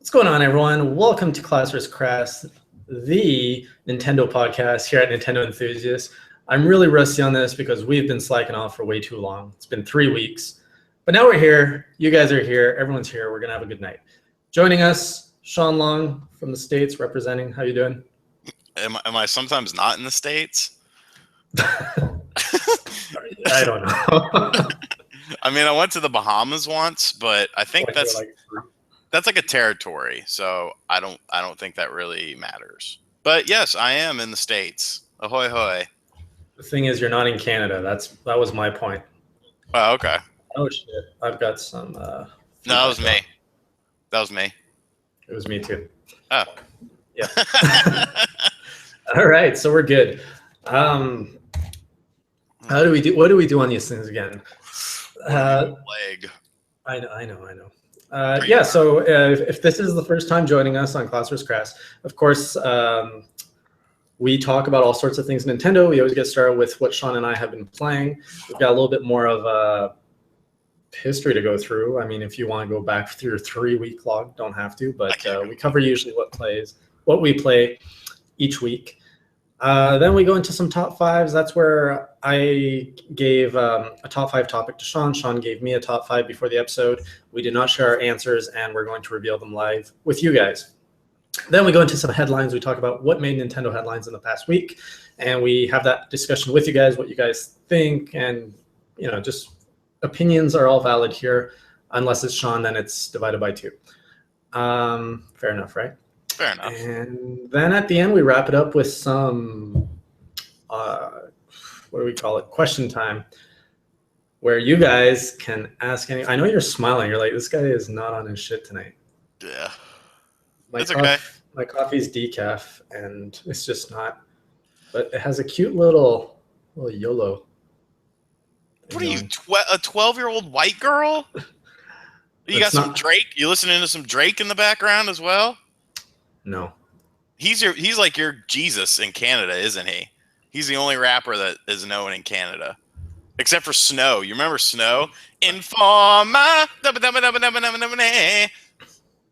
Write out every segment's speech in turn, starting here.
What's going on, everyone? Welcome to Class vs. Crass, the Nintendo podcast here at Nintendo Enthusiast. I'm really rusty on this because we've been slacking off for way too long. It's been 3 weeks. But now we're here. You guys are here. Everyone's here. We're going to have a good night. Joining us, Shawn Long from the States representing. How you doing? Am I sometimes not in the States? I don't know. I mean, I went to the Bahamas once, but I think that's like a territory, so I don't think that really matters. But yes, I am in the States. Ahoy hoy. The thing is, you're not in Canada. That was my point. Oh, okay. Oh shit! I've got some. No, that was me. That was me. It was me too. Oh, yeah. All right, so we're good. How do we do? What do we do on these things again? Leg. I know. Yeah, so if this is the first time joining us on Class vs. Crass, of course, we talk about all sorts of things Nintendo. We always get started with what Shawn and I have been playing. We've got a little bit more of a history to go through. I mean, if you want to go back through your 3-week log, don't have to, but we cover usually what we play each week. Then we go into some top fives. That's where I gave a top 5 topic to Shawn. Shawn gave me a top 5 before the episode. We did not share our answers, and we're going to reveal them live with you guys. Then we go into some headlines. We talk about what made Nintendo headlines in the past week, and we have that discussion with you guys, what you guys think, and just opinions are all valid here. Unless it's Shawn, then it's divided by 2. Fair enough, right? Fair enough. And then at the end, we wrap it up with some, what do we call it? Question time, where you guys can ask any. I know you're smiling. You're like, this guy is not on his shit tonight. Yeah. It's okay. My coffee's decaf, and it's just not. But it has a cute little YOLO. What are you, a 12-year-old white girl? You got some Drake? You listening to some Drake in the background as well? No. He's like your Jesus in Canada, isn't he? He's the only rapper that is known in Canada. Except for Snow. You remember Snow? Informa.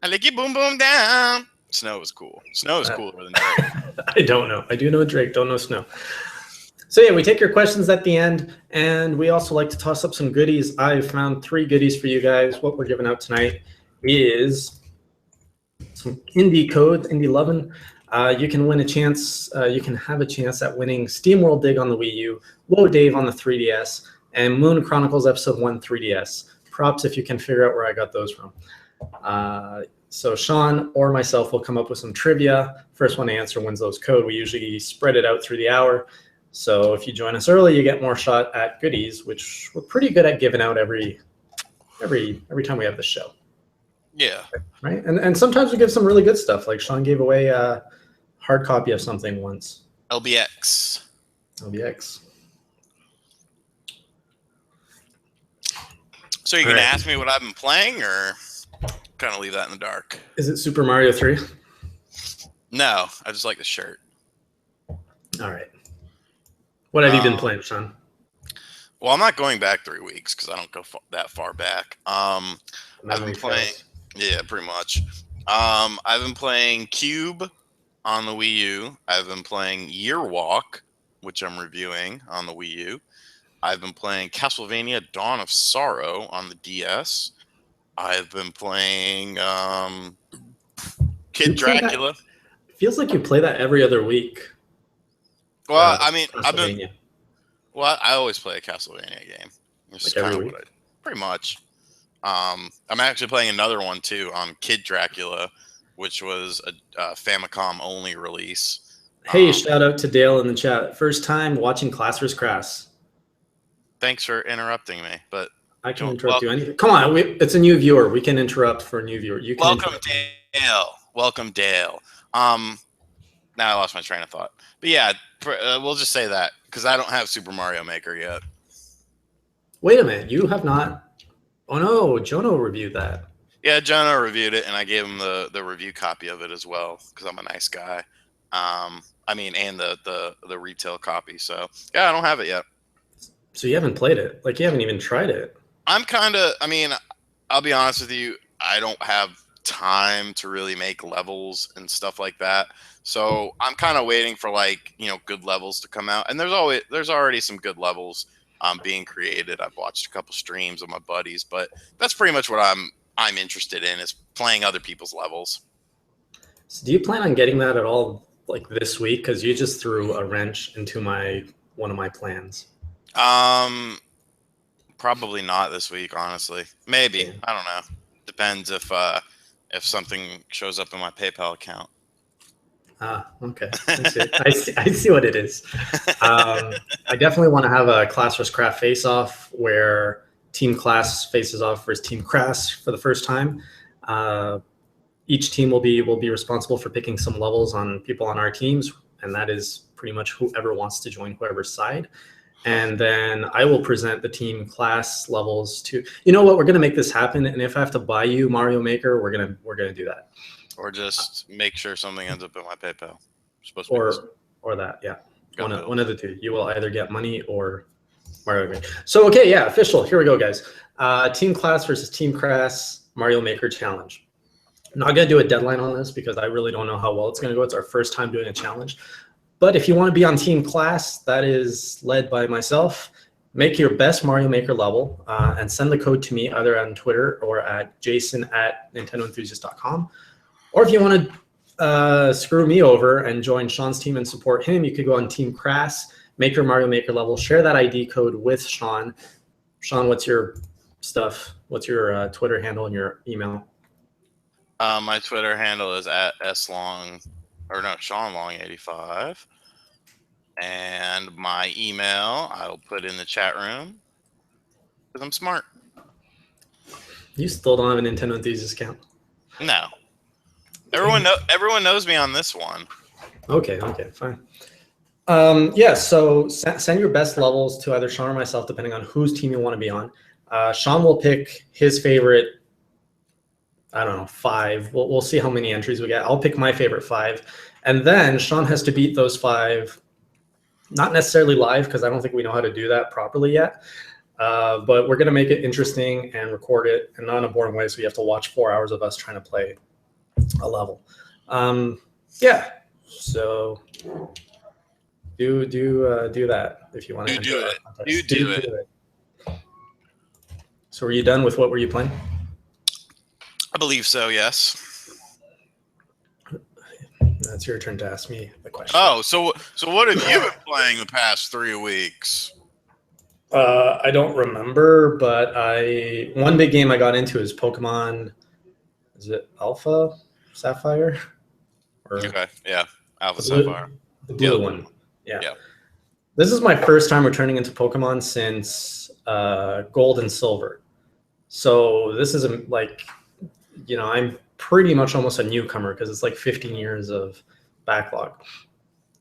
I like you boom boom down. Snow was cool. Snow is cooler than Drake. I don't know. I do know Drake, don't know Snow. So yeah, we take your questions at the end, and we also like to toss up some goodies. I've found 3 goodies for you guys. What we're giving out tonight is some indie codes, indie lovin'. You can win a chance. You can have a chance at winning Steam World Dig on the Wii U, Whoa Dave on the 3DS, and Moon Chronicles Episode 1 3DS. Props if you can figure out where I got those from. So Shawn or myself will come up with some trivia. First one to answer wins those code. We usually spread it out through the hour. So if you join us early, you get more shot at goodies, which we're pretty good at giving out every time we have the show. Yeah. Right. And sometimes we give some really good stuff. Like Shawn gave away a hard copy of something once. LBX. So you're going to ask me what I've been playing, or kind of leave that in the dark? Is it Super Mario 3? No, I just like the shirt. All right. What have you been playing, Shawn? Well, I'm not going back 3 weeks because I don't go that far back. I've been playing... Yeah, pretty much. I've been playing Cube on the Wii U. I've been playing Year Walk, which I'm reviewing on the Wii U. I've been playing Castlevania Dawn of Sorrow on the DS. I've been playing Kid Dracula. It feels like you play that every other week. Well, I mean, I always play a Castlevania game. Like every week? Pretty much. I'm actually playing another one too, Kid Dracula, which was a Famicom only release. Hey, shout out to Dale in the chat. First time watching Class vs. Crass. Thanks for interrupting me, but I can interrupt you anything. Come on, it's a new viewer. We can interrupt for a new viewer. You can Welcome, Dale. Welcome, Dale. Now I lost my train of thought. But yeah, we'll just say that because I don't have Super Mario Maker yet. Wait a minute, you have not. Oh no, Jono reviewed that. Yeah, Jono reviewed it, and I gave him the review copy of it as well because I'm a nice guy. And the retail copy. So yeah, I don't have it yet. So you haven't played it? Like you haven't even tried it? I'll be honest with you. I don't have time to really make levels and stuff like that. So I'm kind of waiting for like, good levels to come out. And there's already some good levels being created. I've watched a couple streams of my buddies, but that's pretty much what I'm interested in, is playing other people's levels. So do you plan on getting that at all like this week? Because you just threw a wrench into one of my plans. Probably not this week, honestly. Maybe. Yeah. I don't know. Depends if something shows up in my PayPal account. Okay. I see what it is. I definitely want to have a Class vs. Craft face-off where Team Class faces off versus Team Crass for the first time. Each team will be responsible for picking some levels on people on our teams, and that is pretty much whoever wants to join whoever's side. And then I will present the Team Class levels to. You know what? We're gonna make this happen, and if I have to buy you Mario Maker, we're gonna do that. Or just make sure something ends up in my PayPal. Or that, yeah. One of the two. You will either get money or Mario Maker. So okay, yeah, official. Here we go, guys. Team Class versus Team Crass Mario Maker challenge. I'm not gonna do a deadline on this because I really don't know how well it's gonna go. It's our first time doing a challenge. But if you want to be on Team Class, that is led by myself. Make your best Mario Maker level and send the code to me either on Twitter or at jason@nintendoenthusiast.com. Or if you want to screw me over and join Shawn's team and support him, you could go on Team Crass, make your Mario Maker level, share that ID code with Shawn. Shawn, what's your stuff? What's your Twitter handle and your email? My Twitter handle is at SeanLong85. And my email, I'll put in the chat room because I'm smart. You still don't have a Nintendo Enthusiast account? No. Everyone knows me on this one. Okay, fine. Yeah, so send your best levels to either Shawn or myself, depending on whose team you want to be on. Shawn will pick his favorite, I don't know, 5. We'll see how many entries we get. I'll pick my favorite 5. And then Shawn has to beat those 5, not necessarily live, because I don't think we know how to do that properly yet. But we're going to make it interesting and record it, and not in a boring way, so you have to watch 4 hours of us trying to play a level. Yeah, so do that if you want to. Do it. So were you done with what were you playing? I believe so, yes. That's your turn to ask me the question. Oh, so what have you been playing the past 3 weeks? I don't remember, but one big game I got into is Pokemon. Is it Alpha Sapphire? Okay, yeah, Alpha Sapphire. The blue one. Yeah. This is my first time returning into Pokemon since Gold and Silver. So this is I'm pretty much almost a newcomer because it's like 15 years of backlog.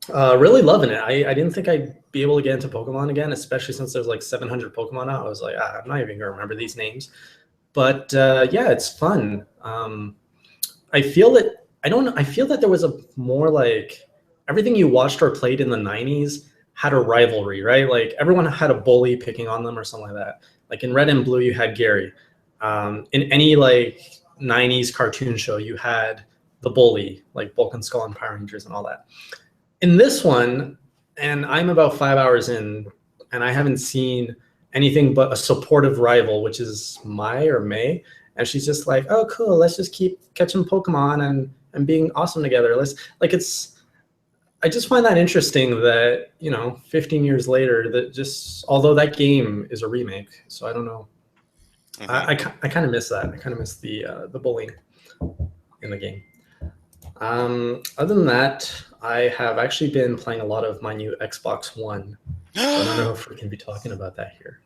Really loving it. I didn't think I'd be able to get into Pokemon again, especially since there's like 700 Pokemon out. I was like, I'm not even gonna remember these names. But yeah, it's fun. I feel that there was a more like everything you watched or played in the 90s had a rivalry, right? Like everyone had a bully picking on them or something like that. Like in Red and Blue, you had Gary. In any like 90s cartoon show, you had the bully, like Bulk and Skull and Power Rangers and all that. In this one, and I'm about 5 hours in, and I haven't seen anything but a supportive rival, which is May. And she's just like, oh, cool, let's just keep catching Pokemon and being awesome together. I just find that interesting that, 15 years later, although that game is a remake, so I don't know. Mm-hmm. I kind of miss that. I kind of miss the bullying in the game. Other than that, I have actually been playing a lot of my new Xbox One. So I don't know if we can be talking about that here.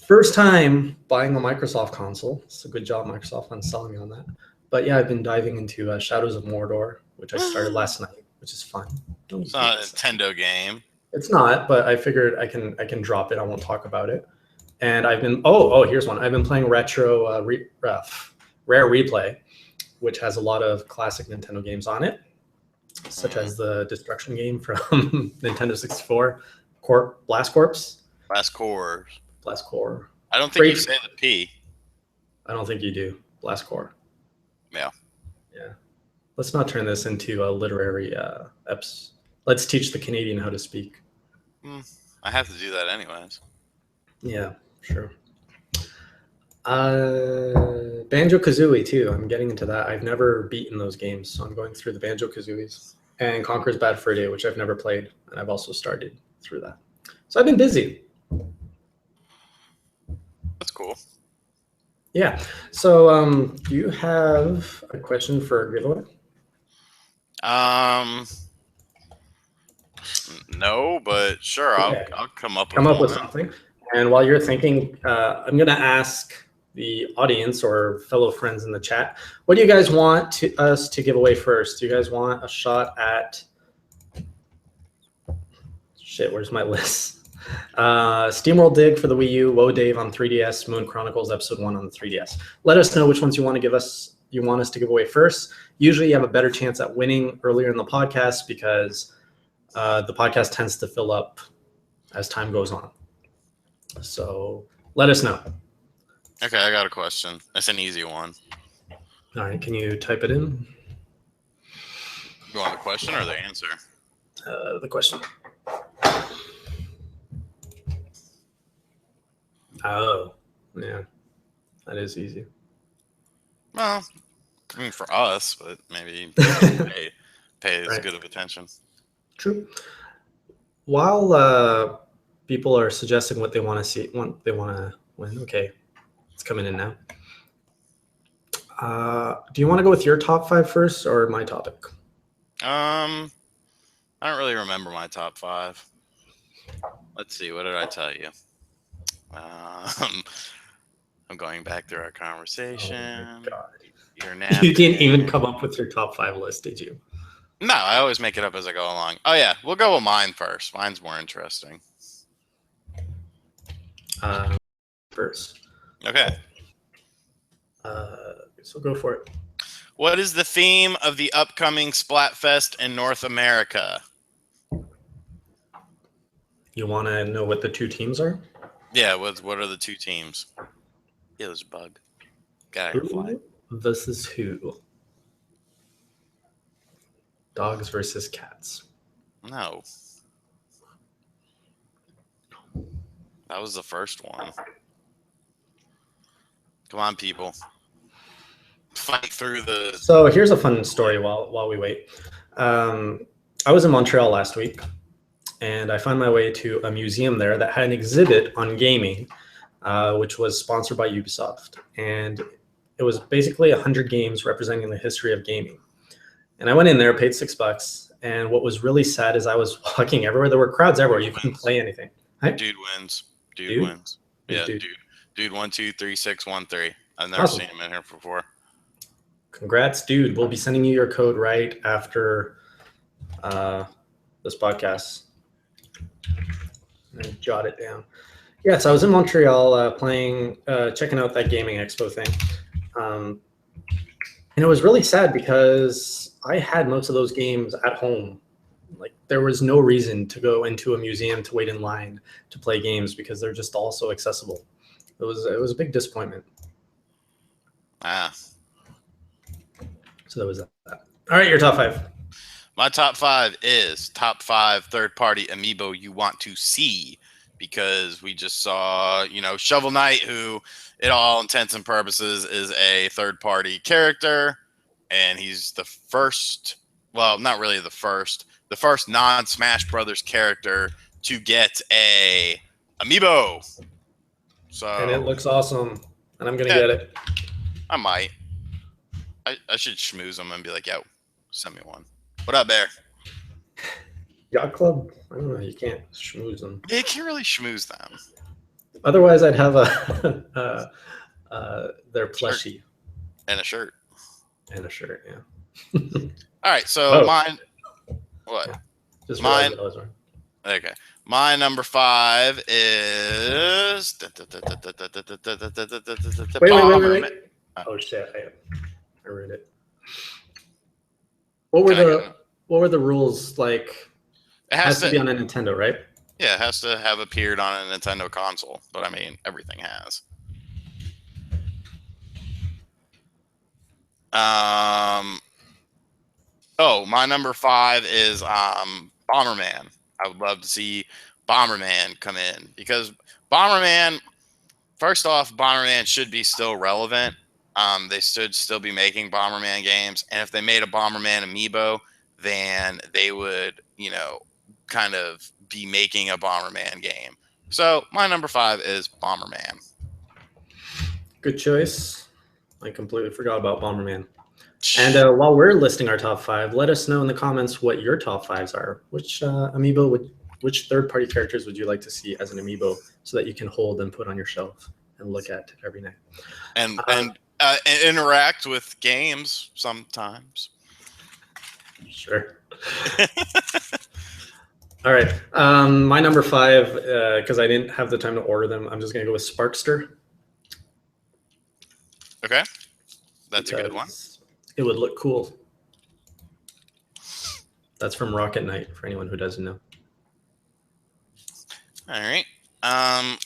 First time buying a Microsoft console. It's a good job, Microsoft, on selling me on that. But yeah, I've been diving into Shadows of Mordor, which I started last night, which is fun. It's not a Nintendo game. It's not, but I figured I can drop it. I won't talk about it. And I've been here's one. I've been playing Retro Rare Replay, which has a lot of classic Nintendo games on it, such as the Destruction game from Nintendo 64, Blast Corps. Blast Corps. Blast Corps. I don't think you say the P. I don't think you do. Blast Core. Yeah. Yeah. Let's not turn this into a literary eps. Let's teach the Canadian how to speak. I have to do that anyways. Yeah, sure. Banjo-Kazooie too. I'm getting into that. I've never beaten those games, so I'm going through the Banjo-Kazooies. And Conker's Bad Fur Day, which I've never played, and I've also started through that. So I've been busy. That's cool. Yeah. So do you have a question for a giveaway? No, but sure, Okay. I'll come up with something. And while you're thinking, I'm going to ask the audience or fellow friends in the chat, what do you guys want us to give away first? Do you guys want a shot at... Shit, where's my list? SteamWorld Dig for the Wii U, Woe Dave on 3DS, Moon Chronicles Episode 1 on the 3DS. Let us know which ones you want us to give away first. Usually you have a better chance at winning earlier in the podcast because the podcast tends to fill up as time goes on. So let us know. Okay, I got a question. That's an easy one. All right, can you type it in? You want the question or the answer? The question. Oh, yeah, that is easy. Well, I mean for us, but maybe pay as good of attention. True. While people are suggesting what they want to see, what they want to win. Okay, it's coming in now. Do you want to go with your top 5 first or my topic? I don't really remember my top 5. Let's see. What did I tell you? I'm going back through our conversation. Oh my God. You're You didn't even come up with your top 5 list, did you? No, I always make it up as I go along. Oh yeah, we'll go with mine first. Mine's more interesting. First. Okay. So go for it. What is the theme of the upcoming Splatfest in North America? You want to know what the 2 teams are? Yeah, what are the 2 teams? Yeah, there's a bug. Got it. Fly. This is who? Dogs versus cats. No. That was the first one. Come on, people. Fight through the... So here's a fun story while we wait. I was in Montreal last week, and I found my way to a museum there that had an exhibit on gaming, which was sponsored by Ubisoft. And it was basically 100 games representing the history of gaming. And I went in there, paid $6, and what was really sad is I was walking everywhere. There were crowds everywhere. You couldn't play anything. Right? Dude wins. Dude wins. Yeah, dude. 1, 2, 3, 6, 1, 3. I've never seen him in here before. Congrats, dude. We'll be sending you your code right after this podcast. And jot it down. Yeah, so I was in Montreal checking out that gaming expo thing. And it was really sad because I had most of those games at home. Like there was no reason to go into a museum to wait in line to play games because they're just all so accessible. It was a big disappointment. So that was that. All right, your top 5. My top 5 is top 5 third-party amiibo you want to see, because we just saw, Shovel Knight, who, in all intents and purposes, is a third-party character, and he's the first, well, not really the first non-Smash Brothers character to get a amiibo. So, and it looks awesome, and I'm gonna get it. I might. I should schmooze them and be like, yo, send me one. What up, Bear? Yacht Club? I don't know. You can't schmooze them. Yeah, you can't really schmooze them. Otherwise, I'd have their plushie. And a shirt. And a shirt, yeah. All right, so mine. What? Yeah. Just mine. Okay. My number 5 is. Wait. Oh shit! I read it. What were the rules like? It has to be on a Nintendo, right? Yeah, it has to have appeared on a Nintendo console. But I mean, everything has. Oh, my number 5 is Bomberman. I would love to see Bomberman come in because Bomberman. First off, Bomberman should be still relevant. They should still be making Bomberman games, and if they made a Bomberman amiibo, then they would, kind of be making a Bomberman game. So my number 5 is Bomberman. Good choice. I completely forgot about Bomberman. And while we're listing our top 5, let us know in the comments what your top 5s are. Which which third-party characters would you like to see as an amiibo so that you can hold and put on your shelf and look at every night? And interact with games sometimes. Sure. All right. My number 5, because I didn't have the time to order them, I'm just going to go with Sparkster. Okay. That's a good one. It would look cool. That's from Rocket Knight, for anyone who doesn't know. All right.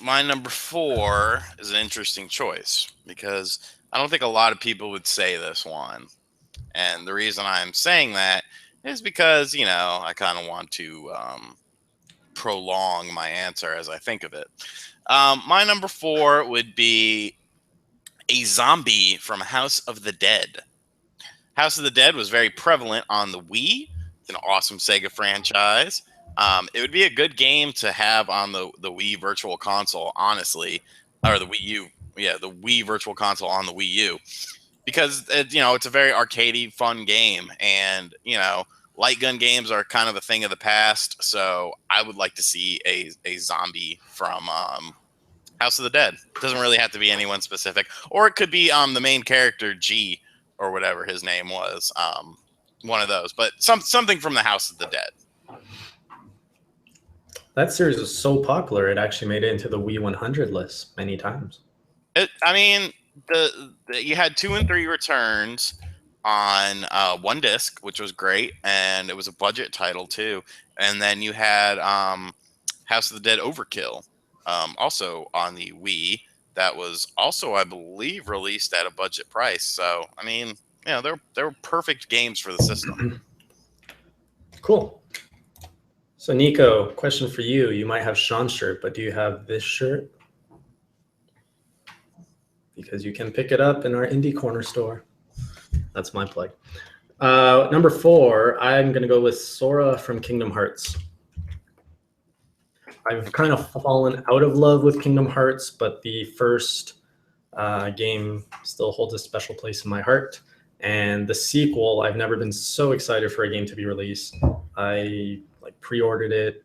My number 4 is an interesting choice because I don't think a lot of people would say this one. And the reason I'm saying that is because, I kind of want to prolong my answer as I think of it. My number 4 would be a zombie from House of the Dead. House of the Dead was very prevalent on the Wii. It's an awesome Sega franchise. It would be a good game to have on the Wii Virtual Console, honestly, or the Wii U. Yeah, the Wii Virtual Console on the Wii U, because it's a very arcadey, fun game, and light gun games are kind of a thing of the past. So I would like to see a zombie from House of the Dead. It doesn't really have to be anyone specific, or it could be the main character G or whatever his name was. One of those, but something from the House of the Dead. That series was so popular, it actually made it into the Wii 100 list many times. You had 2 and 3 returns on one disc, which was great, and it was a budget title too. And then you had House of the Dead Overkill, also on the Wii. That was also, I believe, released at a budget price. So, they're perfect games for the system. Cool. So, Nico, question for you. You might have Shawn's shirt, but do you have this shirt? Because you can pick it up in our Indie Corner store. That's my plug. Number 4, I'm going to go with Sora from Kingdom Hearts. I've kind of fallen out of love with Kingdom Hearts, but the first game still holds a special place in my heart. And the sequel, I've never been so excited for a game to be released. I pre-ordered it,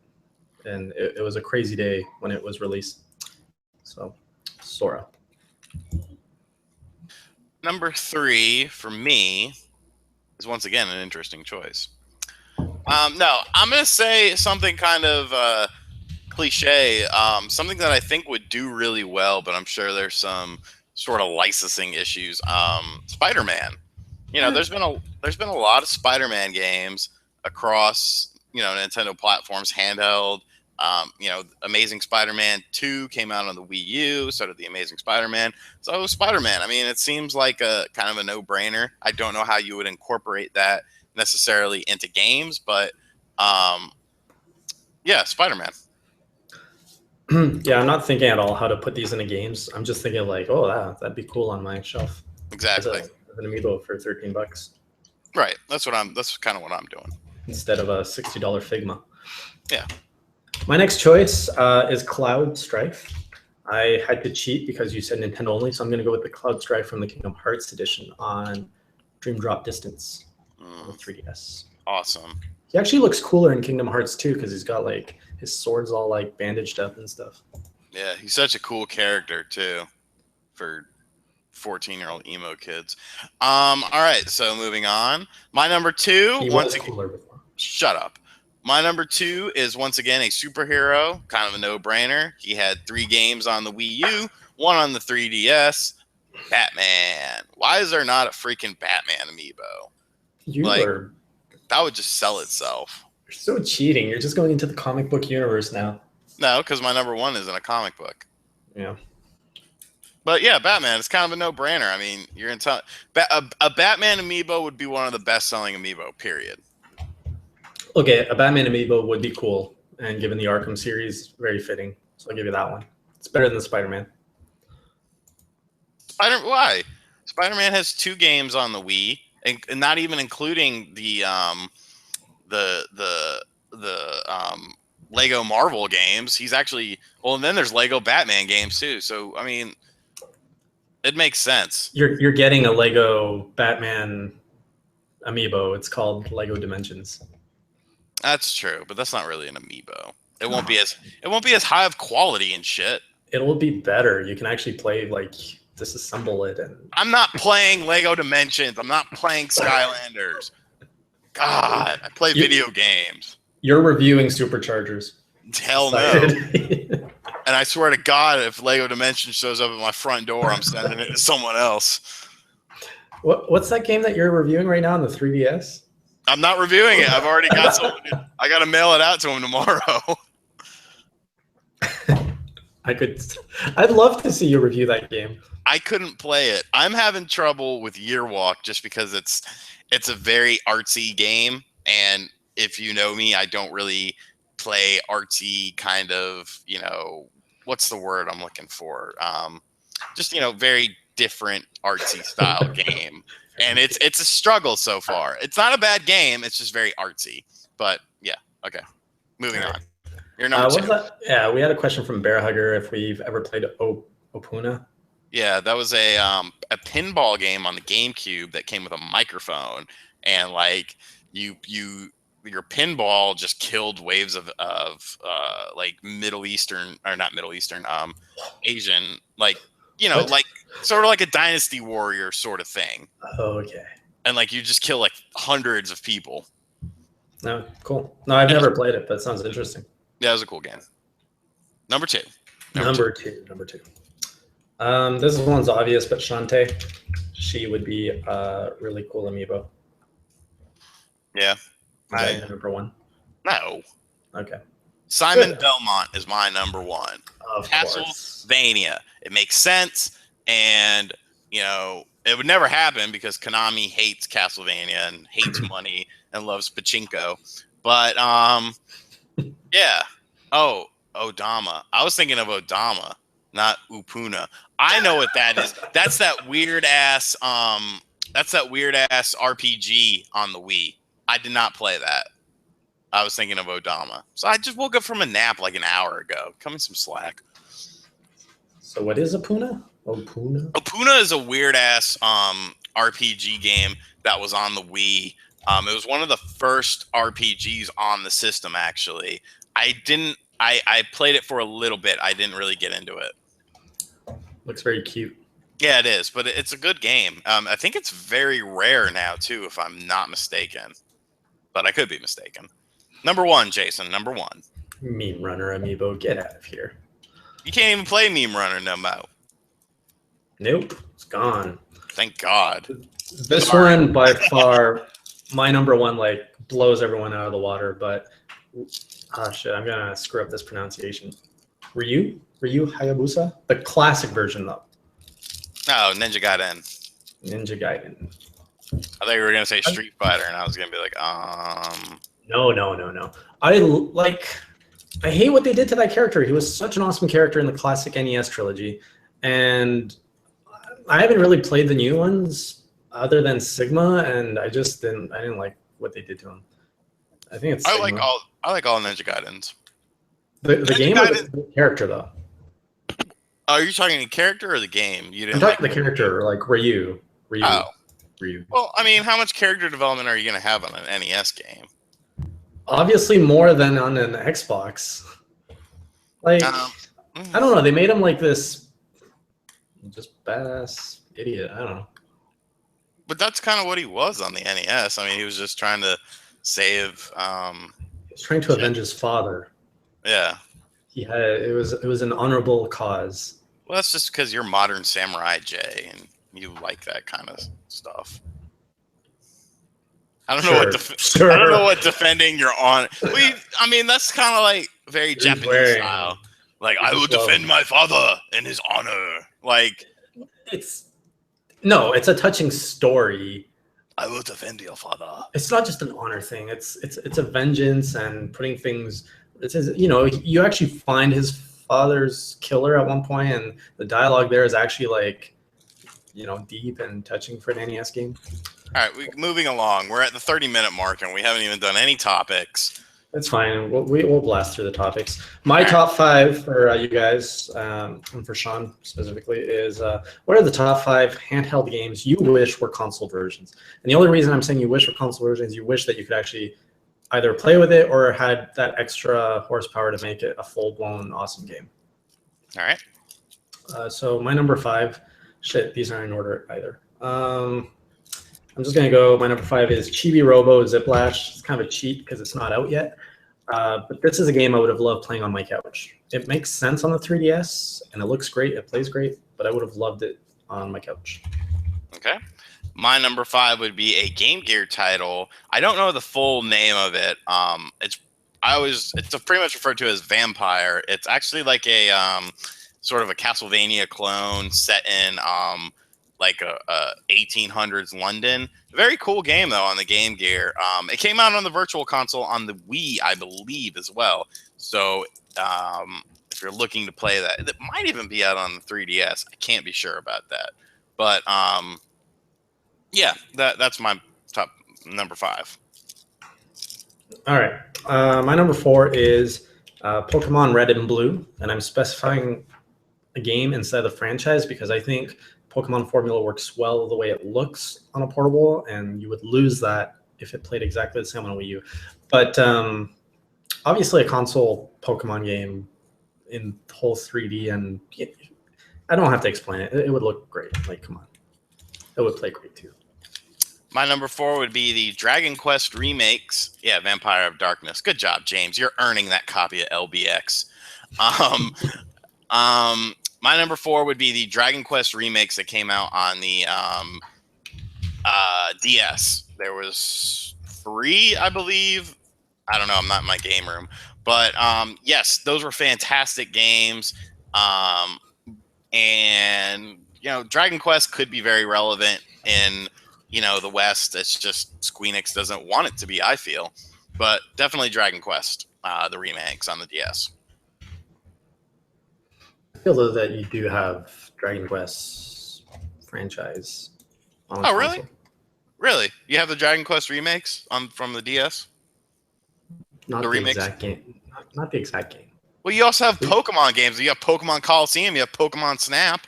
and it was a crazy day when it was released. So, Sora. Number 3 for me is once again an interesting choice. No, I'm going to say something kind of cliche, something that I think would do really well, but I'm sure there's some sort of licensing issues. Spider-Man. There's been a lot of Spider-Man games across Nintendo platforms, handheld. Amazing Spider-Man 2 came out on the Wii U, so did the Amazing Spider-Man. So Spider-Man, it seems like a kind of a no-brainer. I don't know how you would incorporate that necessarily into games, but yeah, Spider-Man. Yeah, I'm not thinking at all how to put these into games. I'm just thinking that'd be cool on my shelf. Exactly. As an amiibo for $13. Right. That's kind of what I'm doing. Instead of a $60 Figma. Yeah. My next choice is Cloud Strife. I had to cheat because you said Nintendo only, so I'm going to go with the Cloud Strife from the Kingdom Hearts edition on Dream Drop Distance on the 3DS. Awesome. He actually looks cooler in Kingdom Hearts too because he's got his sword's all bandaged up and stuff. Yeah, he's such a cool character too for 14-year-old emo kids. All right, so moving on. My number 2. He was cooler before. Shut up. My number 2 is once again a superhero, kind of a no-brainer. He had 3 games on the Wii U, 1 on the 3DS. Batman. Why is there not a freaking Batman amiibo? That would just sell itself. You're so cheating. You're just going into the comic book universe now. No, because my number 1 isn't a comic book. Yeah. But yeah, Batman. It's kind of a no-brainer. I mean, you're in a Batman amiibo would be one of the best-selling amiibo. Period. Okay, a Batman amiibo would be cool, and given the Arkham series, very fitting. So I'll give you that one. It's better than Spider-Man. Why? Spider-Man has 2 games on the Wii, and not even including the Lego Marvel games. He's actually and then there's Lego Batman games too. So I mean, it makes sense. You're getting a Lego Batman amiibo. It's called Lego Dimensions. That's true, but that's not really an amiibo. It won't be as high of quality and shit. It will be better. You can actually play disassemble it, and I'm not playing Lego Dimensions. I'm not playing Skylanders. God, I play video games. You're reviewing Superchargers. Hell no. And I swear to God, if Lego Dimensions shows up at my front door, I'm sending it to someone else. What's that game that you're reviewing right now on the 3DS? I'm not reviewing it. I've already got someone. I got to mail it out to him tomorrow. I'd love to see you review that game. I couldn't play it. I'm having trouble with Year Walk just because it's a very artsy game, and if you know me, I don't really play artsy kind of, what's the word I'm looking for? Just very different artsy style game, and it's a struggle so far. It's not a bad game. It's just very artsy. But yeah, okay. Moving on. Your number 2. Yeah, we had a question from Bear Hugger if we've ever played Opuna. Yeah, that was a pinball game on the GameCube that came with a microphone, and your pinball just killed waves of Middle Eastern, or not Middle Eastern, Asian, sort of like a Dynasty Warrior sort of thing. Oh, okay. And you just kill hundreds of people. No, cool. No, I've never played it, but it sounds interesting. Yeah, it was a cool game. Number two. Number two. This one's obvious, but Shantae, she would be a really cool amiibo. Yeah. Number 1? No. Okay. Simon Belmont is my number 1. Of Castlevania. It makes sense, and it would never happen because Konami hates Castlevania and hates money and loves pachinko. But yeah. Oh, Odama. I was thinking of Odama, not Upuna. I know what that is. That's that weird ass RPG on the Wii. I did not play that. I was thinking of Odama. So I just woke up from a nap an hour ago. Cut me some slack. So what is Opuna? Opuna is a weird ass RPG game that was on the Wii. It was one of the first RPGs on the system, actually. I played it for a little bit. I didn't really get into it. Looks very cute. Yeah, it is, but it's a good game. I think it's very rare now, too, if I'm not mistaken. But I could be mistaken. Number 1, Jason. Number 1. Meme Runner amiibo. Get out of here. You can't even play Meme Runner no more. Nope. It's gone. Thank God. This one, by far, my number 1, blows everyone out of the water, but... Oh, shit. I'm going to screw up this pronunciation. Ryu Hayabusa? The classic version, though. Oh, Ninja Gaiden. I thought you were going to say Street Fighter, and I was going to be No. I hate what they did to that character. He was such an awesome character in the classic NES trilogy, and I haven't really played the new ones other than Sigma, and I didn't like what they did to him. I think it's Sigma. I like all Ninja Gaidens. The game or the character, though? Oh, you're talking character or the game? I'm talking the character, Ryu. Oh. Ryu. Well, I mean, how much character development are you going to have on an NES game? Obviously more than on an Xbox. I don't know. They made him this just badass idiot. I don't know. But that's kind of what he was on the NES. I mean, he was just trying to save... he was trying to avenge his father. Yeah. It was an honorable cause. Well, that's just because you're modern samurai, Jay, and you like that kind of stuff. I don't know what defending your honor. I mean, that's kind of very Japanese style. I will defend my father and his honor. It's it's a touching story. I will defend your father. It's not just an honor thing. It's a vengeance and putting things. It says, you actually find his father's killer at one point, and the dialogue there is actually like, deep and touching for an NES game. All right, moving along. We're at the 30-minute mark, and we haven't even done any topics. That's fine. We'll blast through the topics. My top 5 for you guys, and for Shawn specifically, is what are the top 5 handheld games you wish were console versions? And the only reason I'm saying you wish were console versions, you wish that you could actually either play with it or had that extra horsepower to make it a full-blown awesome game. All right. So my number 5, these aren't in order either. I'm just going to go, my number 5 is Chibi Robo Ziplash. It's kind of a cheat because it's not out yet. But this is a game I would have loved playing on my couch. It makes sense on the 3DS, and it looks great. It plays great, but I would have loved it on my couch. Okay. My number 5 would be a Game Gear title. I don't know the full name of it. It's pretty much referred to as Vampire. It's actually like a sort of a Castlevania clone set in like a 1800s London. Very cool game though on the Game Gear. It came out on the Virtual Console on the Wii, I believe, as well. So if you're looking to play that, it might even be out on the 3DS. I can't be sure about that, but yeah, that's my top number 5. All right, my number 4 is Pokemon Red and Blue, and I'm specifying a game instead of the franchise because I think Pokemon Formula works well the way it looks on a portable, and you would lose that if it played exactly the same on a Wii U. But obviously a console Pokemon game in whole 3D, and I don't have to explain it. It would look great. Like, come on. It would play great too. My number 4 would be the Dragon Quest remakes. Yeah, Vampire of Darkness. Good job, James. You're earning that copy of LBX. My number 4 would be the Dragon Quest remakes that came out on the DS. There was 3, I believe. I don't know. I'm not in my game room. But yes, those were fantastic games. And, Dragon Quest could be very relevant in, the West. It's just Squeenix doesn't want it to be, I feel. But definitely Dragon Quest, the remakes on the DS. I feel though that you do have Dragon Quest franchise on console. Really? Really? You have the Dragon Quest remakes from the DS? Not the exact game. Not the exact game. Well, you also have Pokemon games. You have Pokemon Coliseum. You have Pokemon Snap.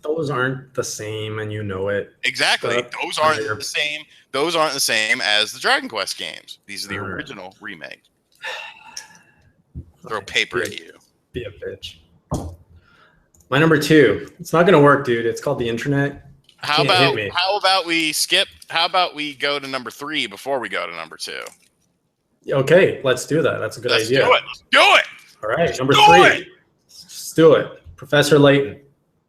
Those aren't the same, and you know it. Exactly. Those aren't the same. Those aren't the same as the Dragon Quest games. These are the original remake. Throw paper at you. Be a bitch. My number 2. It's not going to work, dude. It's called the internet. How about we skip? How about we go to number 3 before we go to number 2? Okay, let's do that. That's a good idea. Let's do it. All right, number 3. Let's do it. Professor Layton,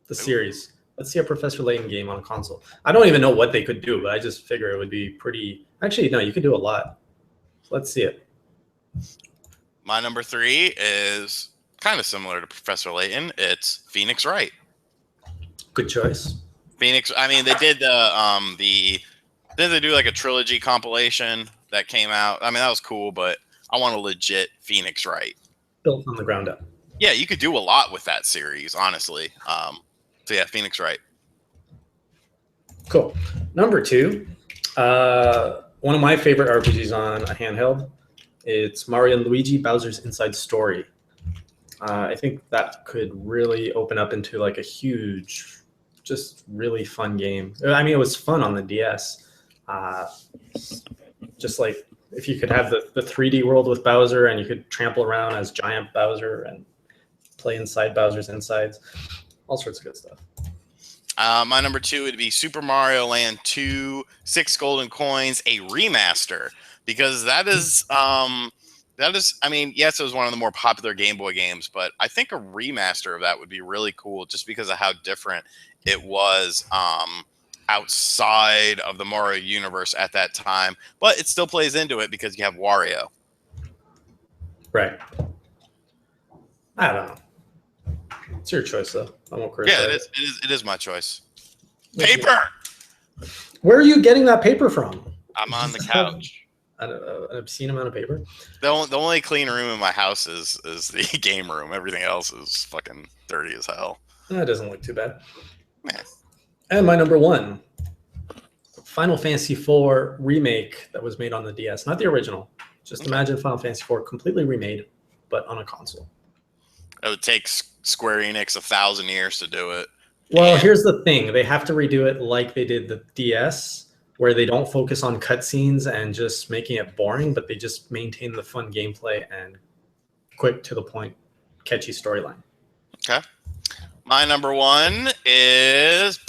the series. Let's see a Professor Layton game on a console. I don't even know what they could do, but I just figure it would be pretty. Actually, no, you could do a lot. So let's see it. My number 3 is kind of similar to Professor Layton. It's Phoenix Wright. Good choice. Phoenix. I mean, they did didn't they do like a trilogy compilation that came out? I mean, that was cool, but I want a legit Phoenix Wright. Built from the ground up. Yeah, you could do a lot with that series, honestly. So yeah, Phoenix Wright. Cool. Number 2, one of my favorite RPGs on a handheld. It's Mario and Luigi Bowser's Inside Story. I think that could really open up into like a huge, just really fun game. I mean, it was fun on the DS. Just like if you could have the 3D world with Bowser and you could trample around as giant Bowser and play inside Bowser's insides, all sorts of good stuff. My number 2 would be Super Mario Land 2, 6 Golden Coins, a remaster, because that is, I mean, yes, it was one of the more popular Game Boy games, but I think a remaster of that would be really cool just because of how different it was outside of the Mario universe at that time. But it still plays into it because you have Wario. Right. I don't know. It's your choice, though. I won't criticize. Yeah, it is my choice. Paper. Where are you getting that paper from? I'm on the couch. An obscene amount of paper. The only clean room in my house is the game room. Everything else is fucking dirty as hell. That doesn't look too bad. Man. And my number one, Final Fantasy IV remake that was made on the DS, not the original. Just imagine Final Fantasy IV completely remade, but on a console. It would take Square Enix 1,000 years to do it. Well, here's the thing. They have to redo it like they did the DS, where they don't focus on cutscenes and just making it boring, but they just maintain the fun gameplay and quick to the point, catchy storyline. Okay. My number one is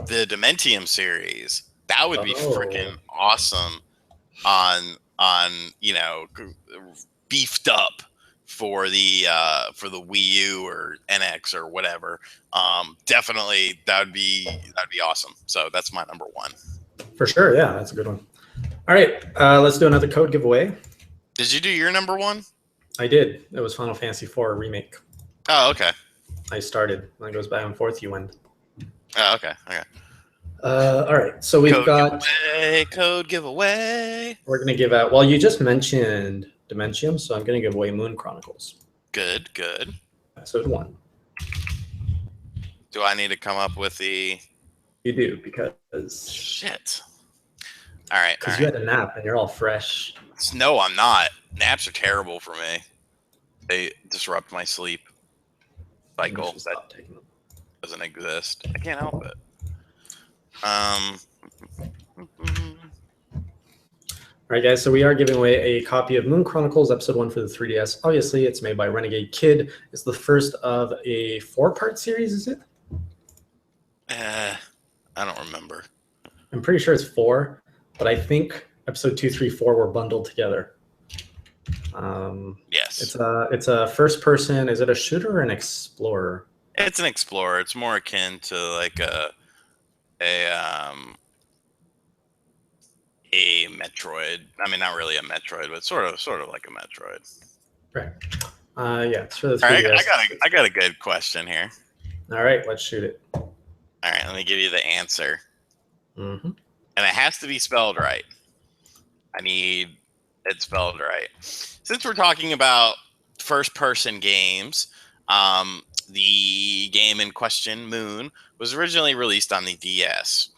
the Dementium series. That would be freaking awesome on beefed up for the Wii U or NX or whatever. Definitely that'd be awesome. So that's my number one. For sure, yeah, that's a good one. All right, let's do another code giveaway. Did you do your number one? I did. It was Final Fantasy IV remake. Oh, okay. I started. When it goes back and forth, you win. Oh, okay. Okay. All right, so we've got code giveaway. We're gonna give out. Well, you just mentioned Dementium, so I'm gonna give away Moon Chronicles. Good. Episode 1. Do I need to come up with the? You do, because shit. All right. Because you had a nap and you're all fresh. No, I'm not. Naps are terrible for me. They disrupt my sleep cycle. That doesn't exist. I can't help it. All right, guys, so we are giving away a copy of Moon Chronicles Episode 1 for the 3DS. Obviously, it's made by Renegade Kid. It's the first of a 4-part series, is it? I don't remember. I'm pretty sure it's 4, but I think Episode 2, 3, 4 were bundled together. Yes. It's a first person. Is it a shooter or an explorer? It's an explorer. It's more akin to like a Metroid. I mean, not really a Metroid, but sort of like a Metroid. Right. Yeah, it's for the 3DS. All right, I got a good question here. All right, let's shoot it. All right, let me give you the answer. Mm-hmm. And it has to be spelled right. I need it spelled right. Since we're talking about first-person games, the game in question, Moon, was originally released on the DS.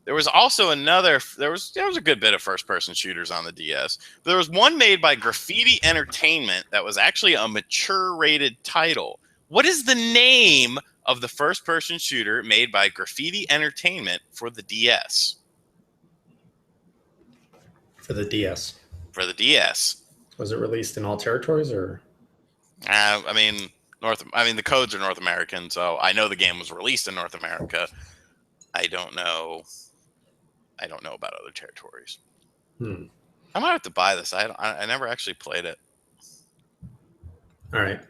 There was also there was a good bit of first-person shooters on the DS. But there was one made by Graffiti Entertainment that was actually a mature-rated title. What is the name of the first-person shooter made by Graffiti Entertainment for the DS? For the DS. For the DS. Was it released in all territories, or? I mean, the codes are North American, so I know the game was released in North America. I don't know about other territories. I might have to buy this. I never actually played it. All right.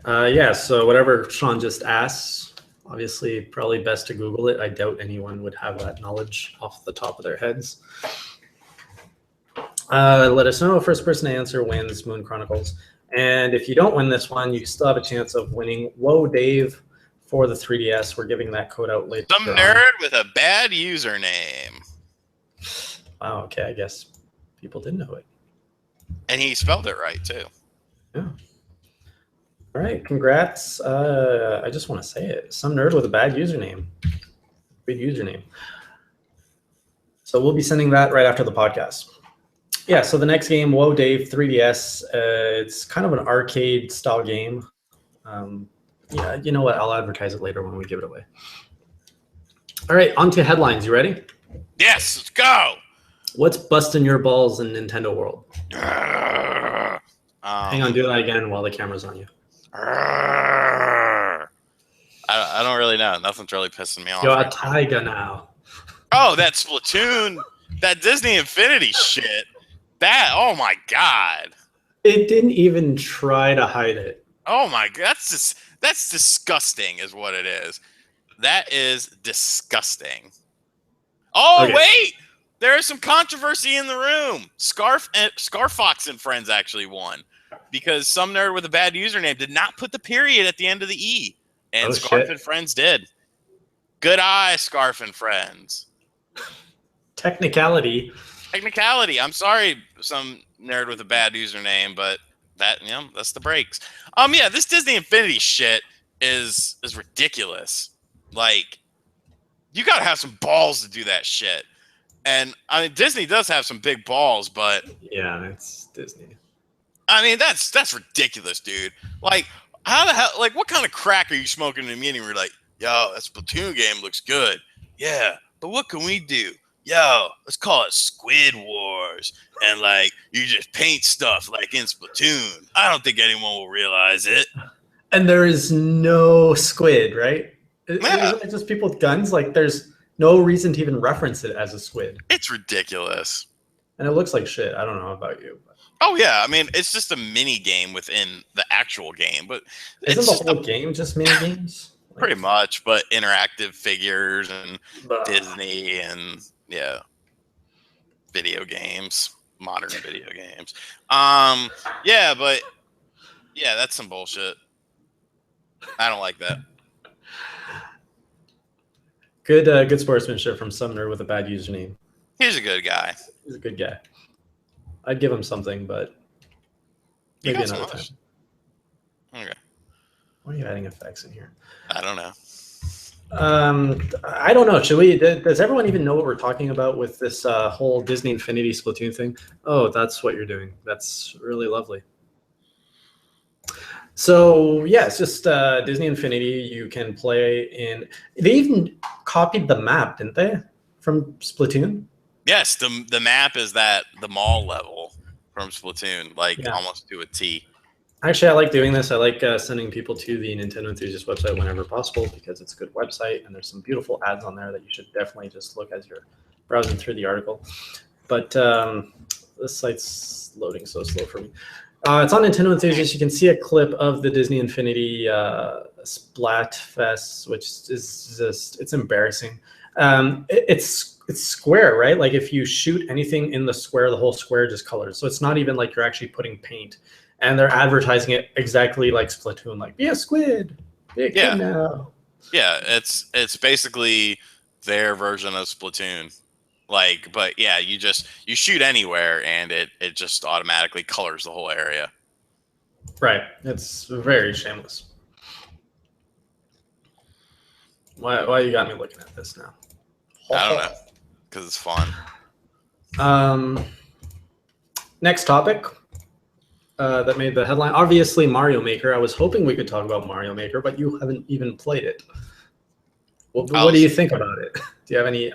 Yeah, so whatever Shawn just asked, obviously probably best to Google it. I doubt anyone would have that knowledge off the top of their heads. Let us know. First person to answer wins Moon Chronicles. And if you don't win this one, you still have a chance of winning Whoa Dave for the 3DS. We're giving that code out later. Some nerd with a bad username. Wow, okay, I guess people did know it. And he spelled it right, too. Yeah. All right, congrats. I just want to say it. Some nerd with a bad username. Big username. So we'll be sending that right after the podcast. Yeah, so the next game, Whoa Dave 3DS, it's kind of an arcade style game. Yeah, you know what? I'll advertise it later when we give it away. All right, on to headlines. You ready? Yes, let's go. What's busting your balls in Nintendo World? Hang on, do that again while the camera's on you. I don't really know. Nothing's really pissing me off. You're a tiger now. Oh, that Splatoon, that Disney Infinity shit. Oh my God. It didn't even try to hide it. Oh my God. That's disgusting is what it is. That is disgusting. Oh, okay. Wait. There is some controversy in the room. Scarfox and Friends actually won because some nerd with a bad username did not put the period at the end of the E. And Scarf and Friends did. Good eye, Scarf and Friends. Technicality. I'm sorry, some nerd with a bad username, but that's the breaks. Yeah, this Disney Infinity shit is ridiculous. Like, you gotta have some balls to do that shit. And I mean, Disney does have some big balls, but yeah, it's Disney. I mean, that's ridiculous, dude. Like, how the hell? Like, what kind of crack are you smoking in a meeting where you're like, yo, that Splatoon game looks good. Yeah, but what can we do? Yo, let's call it Squid Wars. And, like, you just paint stuff like in Splatoon. I don't think anyone will realize it. And there is no squid, right? Yeah. Isn't it just people with guns? Like, there's no reason to even reference it as a squid. It's ridiculous. And it looks like shit. I don't know about you. But. Oh, yeah. I mean, it's just a mini game within the actual game. But isn't the whole game just mini games? Like, pretty much, but interactive figures and Disney and, yeah, video games, modern video games. Yeah, but, yeah, that's some bullshit. I don't like that. Good sportsmanship from Sumner with a bad username. He's a good guy. He's a good guy. I'd give him something, but maybe another time. Okay. Why are you adding effects in here? I don't know. I don't know. Should we? Does everyone even know what we're talking about with this whole Disney Infinity Splatoon thing? Oh, that's what you're doing. That's really lovely. So yeah, it's just Disney Infinity. You can play in. They even copied the map, didn't they, from Splatoon? Yes, the map is the mall level from Splatoon, like almost to a T. Actually, I like doing this. I like sending people to the Nintendo Enthusiast website whenever possible because it's a good website and there's some beautiful ads on there that you should definitely just look as you're browsing through the article. But this site's loading so slow for me. It's on Nintendo Enthusiast. You can see a clip of the Disney Infinity Splatfest, which is just, it's embarrassing. It's square, right? Like if you shoot anything in the square, the whole square just colors. So it's not even like you're actually putting paint. And they're advertising it exactly like Splatoon, like, be a squid, be a kid now. Yeah, it's basically their version of Splatoon. Like, but yeah, you shoot anywhere and it just automatically colors the whole area. Right. It's very shameless. Why you got me looking at this now? I don't know. Because it's fun. Next topic. That made the headline. Obviously, Mario Maker. I was hoping we could talk about Mario Maker, but you haven't even played it. What do you think about it? Do you have any?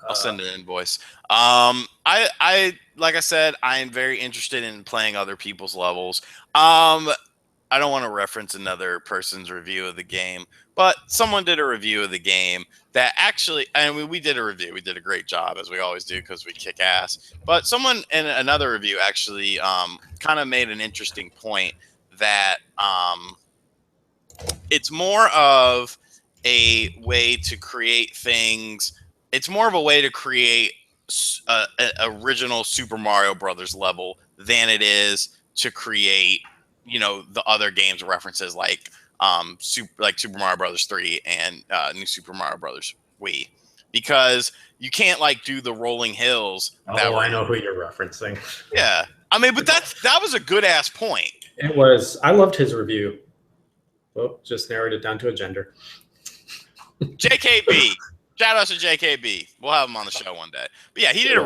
I'll send an invoice. I like I said, I am very interested in playing other people's levels. I don't want to reference another person's review of the game, but someone did a review of the game that actually, I mean, we did a review. We did a great job, as we always do, because we kick ass. But someone in another review actually kind of made an interesting point that it's more of a way to create things. It's more of a way to create an original Super Mario Brothers level than it is to create, the other games references like Super Mario Brothers 3 and New Super Mario Brothers Wii, because you can't do the rolling hills. I know who you're referencing. Yeah, I mean, but that was a good ass point. It was. I loved his review. Oh, just narrowed it down to a gender. JKB. Shout out to JKB. We'll have him on the show one day. But yeah, he did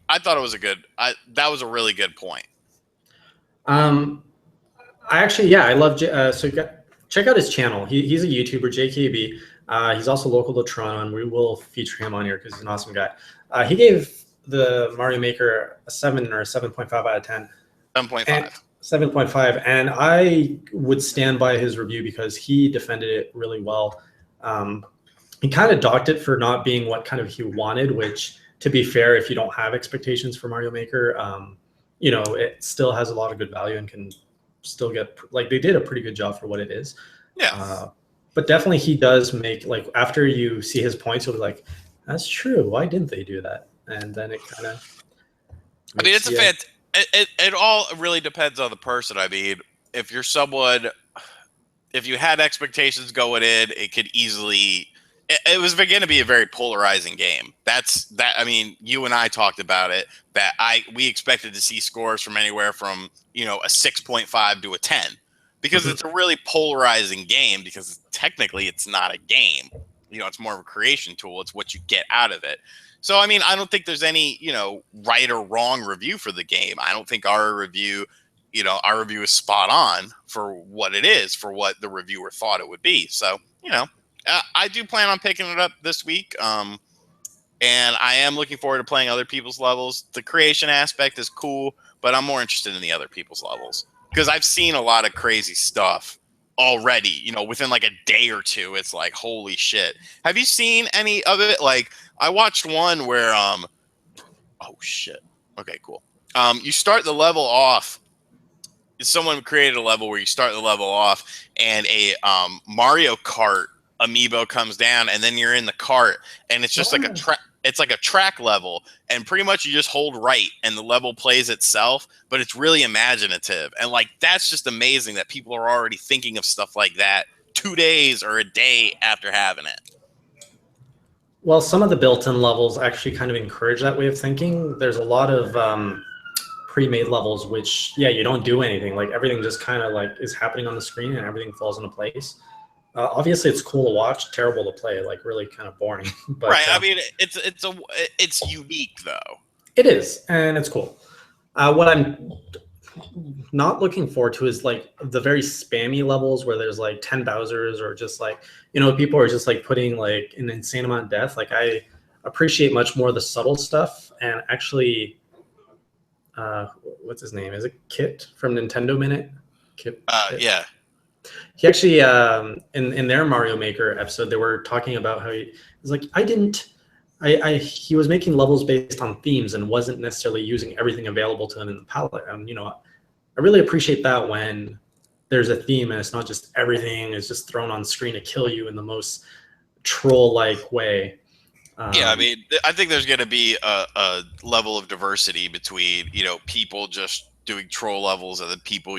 I thought it was that was a really good point. I love. Check out his channel. He's a YouTuber, JKB. He's also local to Toronto, and we will feature him on here because he's an awesome guy. He gave the Mario Maker a 7 or a 7.5 out of 10. 7.5. 7.5, and I would stand by his review because he defended it really well. He kind of docked it for not being what kind of he wanted, which, to be fair, if you don't have expectations for Mario Maker, it still has a lot of good value and can still get, they did a pretty good job for what it is. Yeah. But definitely he does make, after you see his points, you'll be like, that's true. Why didn't they do that? And then it kind of... I mean, it all really depends on the person. I mean, if you're someone, if you had expectations going in, it could easily it was going to be a very polarizing game. I mean, you and I talked about it. That we expected to see scores from anywhere from a 6.5 to a 10, because it's a really polarizing game. Because technically, it's not a game. It's more of a creation tool. It's what you get out of it. So, I mean, I don't think there's any right or wrong review for the game. I don't think our review is spot on for what it is, for what the reviewer thought it would be. So, I do plan on picking it up this week, and I am looking forward to playing other people's levels. The creation aspect is cool, but I'm more interested in the other people's levels, because I've seen a lot of crazy stuff already. Within like a day or two, it's like, holy shit. Have you seen any of it? Like, I watched one where, oh shit. Okay, cool. You start the level off. Someone created a level where you start the level off, and a Mario Kart amiibo comes down, and then you're in the cart, and it's just like a track. It's like a track level, and pretty much you just hold right and the level plays itself, but it's really imaginative. And like, that's just amazing that people are already thinking of stuff like that 2 days or a day after having it. Well, some of the built-in levels actually kind of encourage that way of thinking. There's a lot of pre-made levels which, you don't do anything. Like, everything just kind of like is happening on the screen and everything falls into place. Obviously, it's cool to watch, terrible to play, like really kind of boring. But, right. I mean, it's unique though. It is, and it's cool. What I'm not looking forward to is like the very spammy levels where there's like 10 Bowsers, or just like, people are just like putting like an insane amount of death. Like, I appreciate much more the subtle stuff. And actually, what's his name? Is it Kit from Nintendo Minute? Kit? Yeah. He actually, in their Mario Maker episode, they were talking about how he was like, he was making levels based on themes and wasn't necessarily using everything available to him in the palette. And, I really appreciate that when there's a theme and it's not just everything is just thrown on screen to kill you in the most troll-like way. I mean, I think there's going to be a level of diversity between, people just doing troll levels and the people,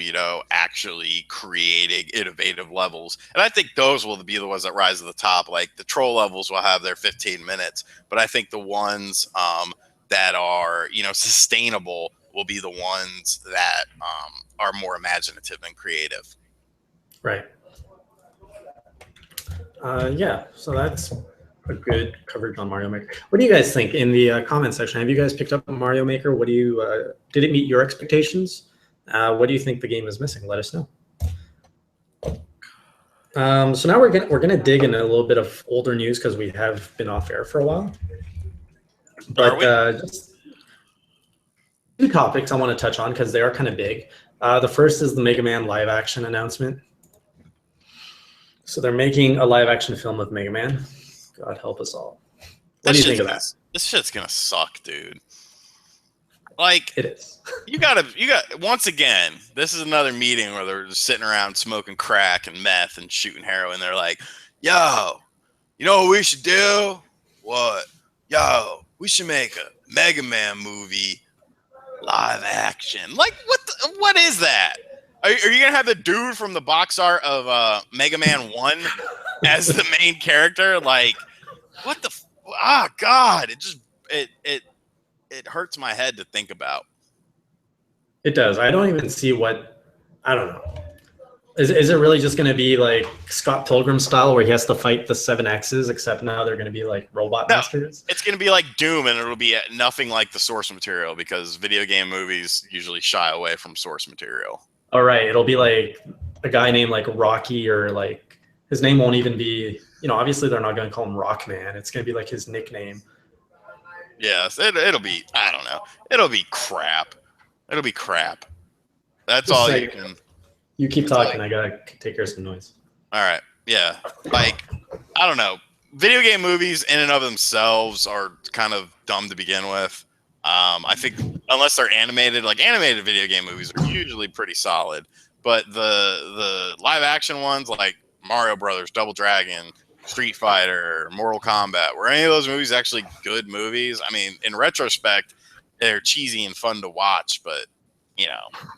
actually creating innovative levels. And I think those will be the ones that rise to the top. Like, the troll levels will have their 15 minutes, but I think the ones that are, sustainable will be the ones that are more imaginative and creative. Right. So that's a good coverage on Mario Maker. What do you guys think in the comment section? Have you guys picked up Mario Maker? What do you did it meet your expectations? What do you think the game is missing? Let us know. So now we're gonna dig into a little bit of older news, because we have been off air for a while. But just 2 topics I want to touch on because they are kind of big. The first is the Mega Man live action announcement. So they're making a live action film of Mega Man. God help us all. What do you think of that? This shit's gonna suck, dude. Like, it is. you got once again, this is another meeting where they're just sitting around smoking crack and meth and shooting heroin. They're like, yo, you know what we should do? What? Yo, we should make a Mega Man movie live action. Like, what is that? Are you gonna have the dude from the box art of Mega Man 1 as the main character? Like, what the? God! It hurts my head to think about. It does. I don't even see what. I don't know. Is it really just going to be like Scott Pilgrim style, where he has to fight the 7 X's, except now they're going to be like robot masters? It's going to be like Doom, and it'll be nothing like the source material, because video game movies usually shy away from source material. All right, it'll be like a guy named like Rocky, or like his name won't even be. Obviously they're not going to call him Rockman. It's going to be like his nickname. Yes, it'll be. I don't know. It'll be crap. It'll be crap. That's Just all like, you can. You keep talking. I gotta take care of some noise. All right. Yeah. Like, I don't know. Video game movies in and of themselves are kind of dumb to begin with. I think unless they're animated, like animated video game movies are usually pretty solid. But the live action ones like Mario Brothers, Double Dragon, Street Fighter, Mortal Kombat, were any of those movies actually good movies? I mean, in retrospect, they're cheesy and fun to watch, but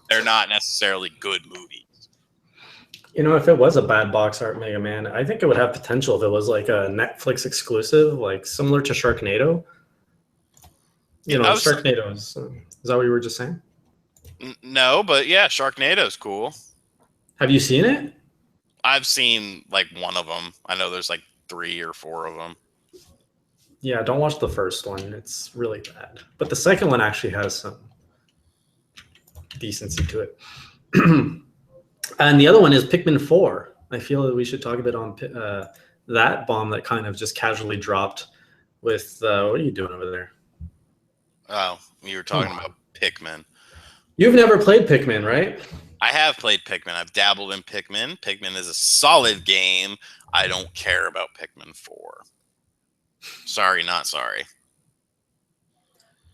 they're not necessarily good movies. If it was a bad box art Mega Man, I think it would have potential if it was like a Netflix exclusive, like similar to Sharknado. Sharknado is that what you were just saying? No, but yeah, Sharknado's cool. Have you seen it? I've seen like one of them. I know there's like 3 or 4 of them. Yeah, don't watch the first one. It's really bad. But the second one actually has some decency to it. And the other one is Pikmin 4. I feel that we should talk a bit on that bomb that kind of just casually dropped with, what are you doing over there? Oh, you were talking about Pikmin. You've never played Pikmin, right? I have played Pikmin. I've dabbled in Pikmin. Pikmin is a solid game. I don't care about Pikmin 4. Sorry, not sorry.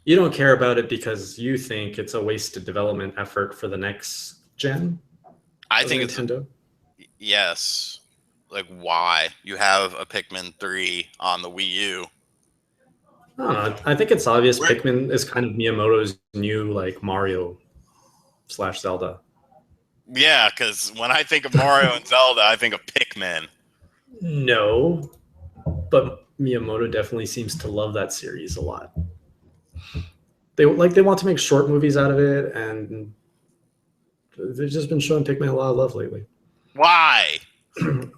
You don't care about it because you think it's a wasted development effort for the next gen? I think Nintendo? Yes. Like, why? You have a Pikmin 3 on the Wii U. I think it's obvious Pikmin is kind of Miyamoto's new, like, Mario/Zelda. Yeah, because when I think of Mario and Zelda, I think of Pikmin. No, but Miyamoto definitely seems to love that series a lot. They want to make short movies out of it, and they've just been showing Pikmin a lot of love lately. Why?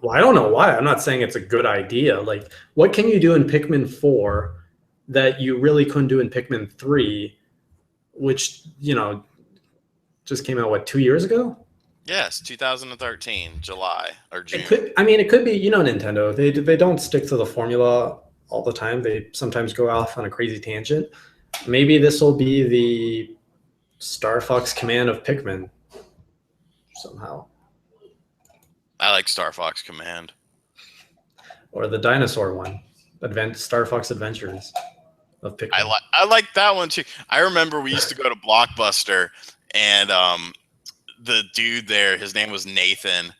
Well, I don't know why. I'm not saying it's a good idea. Like, what can you do in Pikmin 4 that you really couldn't do in Pikmin 3, which, just came out, 2 years ago? Yes, 2013, July or June. It could be, Nintendo. They don't stick to the formula all the time. They sometimes go off on a crazy tangent. Maybe this will be the Star Fox Command of Pikmin somehow. I like Star Fox Command. Or the dinosaur one, Star Fox Adventures of Pikmin. I like that one too. I remember we used to go to Blockbuster, and the dude there, his name was Nathan,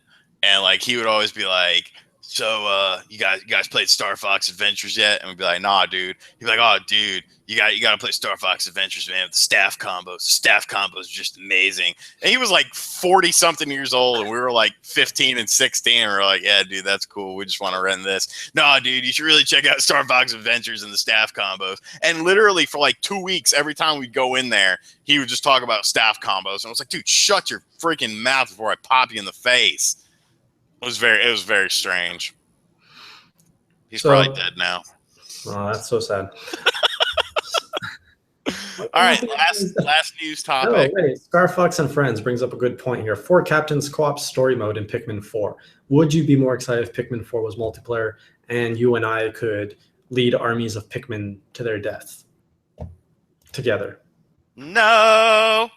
and like he would always be like, "So you guys played Star Fox Adventures yet?" And we'd be like, "Nah, dude." He'd be like, "Oh, dude, you got to play Star Fox Adventures, man. The staff combos are just amazing." And he was like 40 something years old, and we were like 15 and 16. And we are like, "Yeah, dude, that's cool. We just want to rent this." "No, dude, you should really check out Star Fox Adventures and the staff combos." And literally for like 2 weeks, every time we'd go in there, he would just talk about staff combos. And I was like, "Dude, shut your freaking mouth before I pop you in the face." It was very strange. He's probably dead now. Oh, that's so sad. All right, last news topic. Oh, wait. Star Fox and Friends brings up a good point here. 4 Captains Co-op story mode in Pikmin 4. Would you be more excited if Pikmin 4 was multiplayer and you and I could lead armies of Pikmin to their death together? No.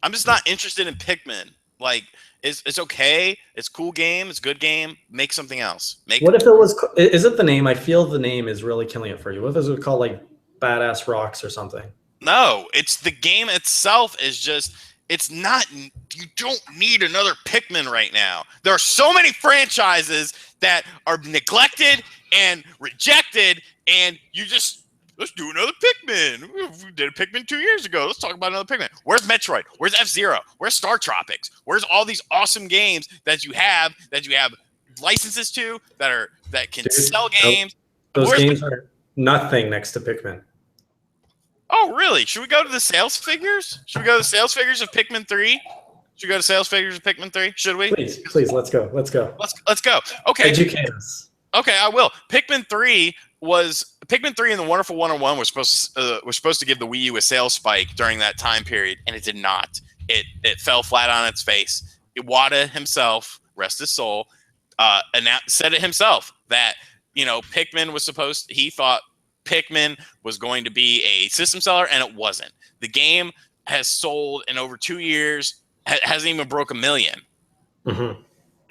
I'm just not interested in Pikmin. Like, it's okay. It's a cool game. It's a good game. Make something else. What if it was? Is it the name? I feel the name is really killing it for you. What if it was called like Badass Rocks or something? No, it's the game itself is just. It's not. You don't need another Pikmin right now. There are so many franchises that are neglected and rejected, and you just. Let's do another Pikmin. We did a Pikmin 2 years ago. Let's talk about another Pikmin. Where's Metroid? Where's F-Zero? Where's Star Tropics? Where's all these awesome games that you have licenses to that can sell games? Those games are nothing next to Pikmin. Oh, really? Should we go to the sales figures? Should we go to the sales figures of Pikmin 3? Should we go to sales figures of Pikmin 3? Should we? Please, let's go. Let's go. Let's go. Okay. Educate us. Okay, I will. Pikmin 3 and the Wonderful 101 was supposed to give the Wii U a sales spike during that time period, and it did not. It fell flat on its face. Iwata himself, rest his soul, said it himself that Pikmin he thought Pikmin was going to be a system seller, and it wasn't. The game has sold in over 2 years, hasn't even broke 1 million. Mm-hmm.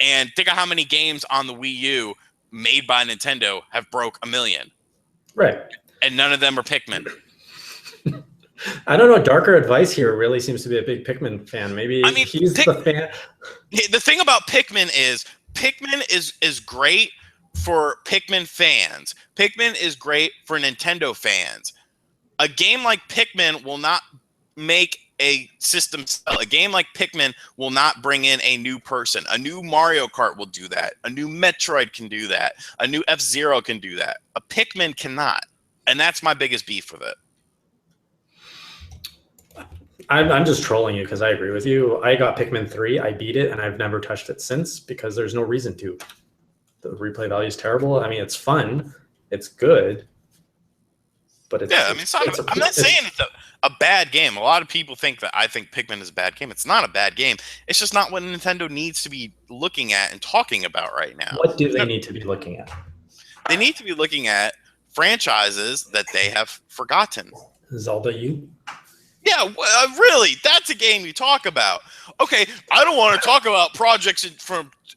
And think of how many games on the Wii U made by Nintendo have broke 1 million. Right. And none of them are Pikmin. I don't know. Darker Advice here really seems to be a big Pikmin fan. Maybe he's the fan. The thing about Pikmin is great for Pikmin fans. Pikmin is great for Nintendo fans. A game like Pikmin will not make a system sell. A game like Pikmin will not bring in a new person. A new Mario Kart will do that. A new Metroid can do that. A new F-Zero can do that. A Pikmin cannot. And that's my biggest beef with it. I'm just trolling you because I agree with you. I got Pikmin 3, I beat it, and I've never touched it since because there's no reason to. The replay value is terrible. I mean, it's fun, it's good, but it's yeah. I mean, I'm not saying it's a bad game. A lot of people think that I think Pikmin is a bad game. It's not a bad game. It's just not what Nintendo needs to be looking at and talking about right now. What do they need to be looking at? They need to be looking at franchises that they have forgotten. Zelda U? Yeah, really, that's a game you talk about. Okay, I don't want to talk about projects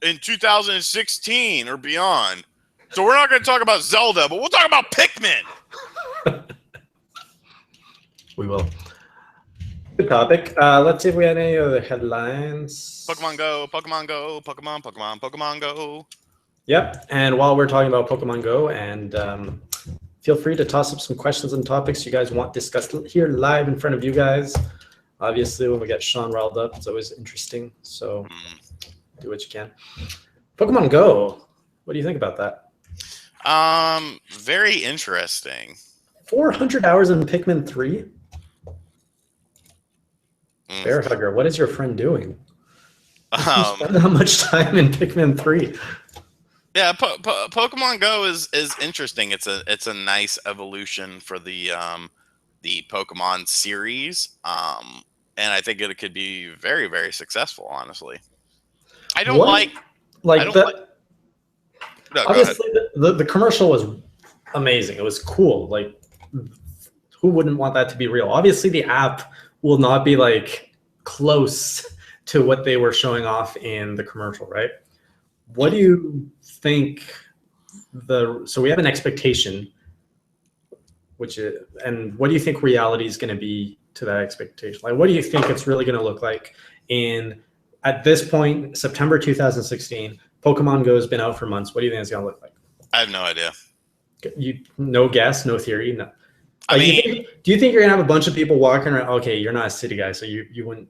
in 2016 or beyond. So we're not going to talk about Zelda, but we'll talk about Pikmin. We will. Good topic. Let's see if we had any other headlines. Pokemon Go, Pokemon Go, Pokemon Go. Yep, and while we're talking about Pokemon Go, and feel free to toss up some questions and topics you guys want discussed here live in front of you guys. Obviously, when we get Shawn riled up, it's always interesting. So do what you can. Pokemon Go. What do you think about that? Very interesting. 400 hours in Pikmin 3? Bear Hugger, what is your friend doing? You spend how much time in Pikmin 3? Yeah, Pokemon Go is interesting. It's a nice evolution for the Pokemon series, and I think it could be very, very successful. Honestly, I don't like. No, obviously, the commercial was amazing. It was cool. Like, who wouldn't want that to be real? Obviously, the app will not be like close to what they were showing off in the commercial, right? What do you think so we have an expectation, and what do you think reality is going to be to that expectation? Like, what do you think it's really going to look like at this point, September 2016, Pokemon Go has been out for months. What do you think it's going to look like? I have no idea. No guess, no theory. No. I mean, do you think you're going to have a bunch of people walking around? Okay, you're not a city guy, so you wouldn't.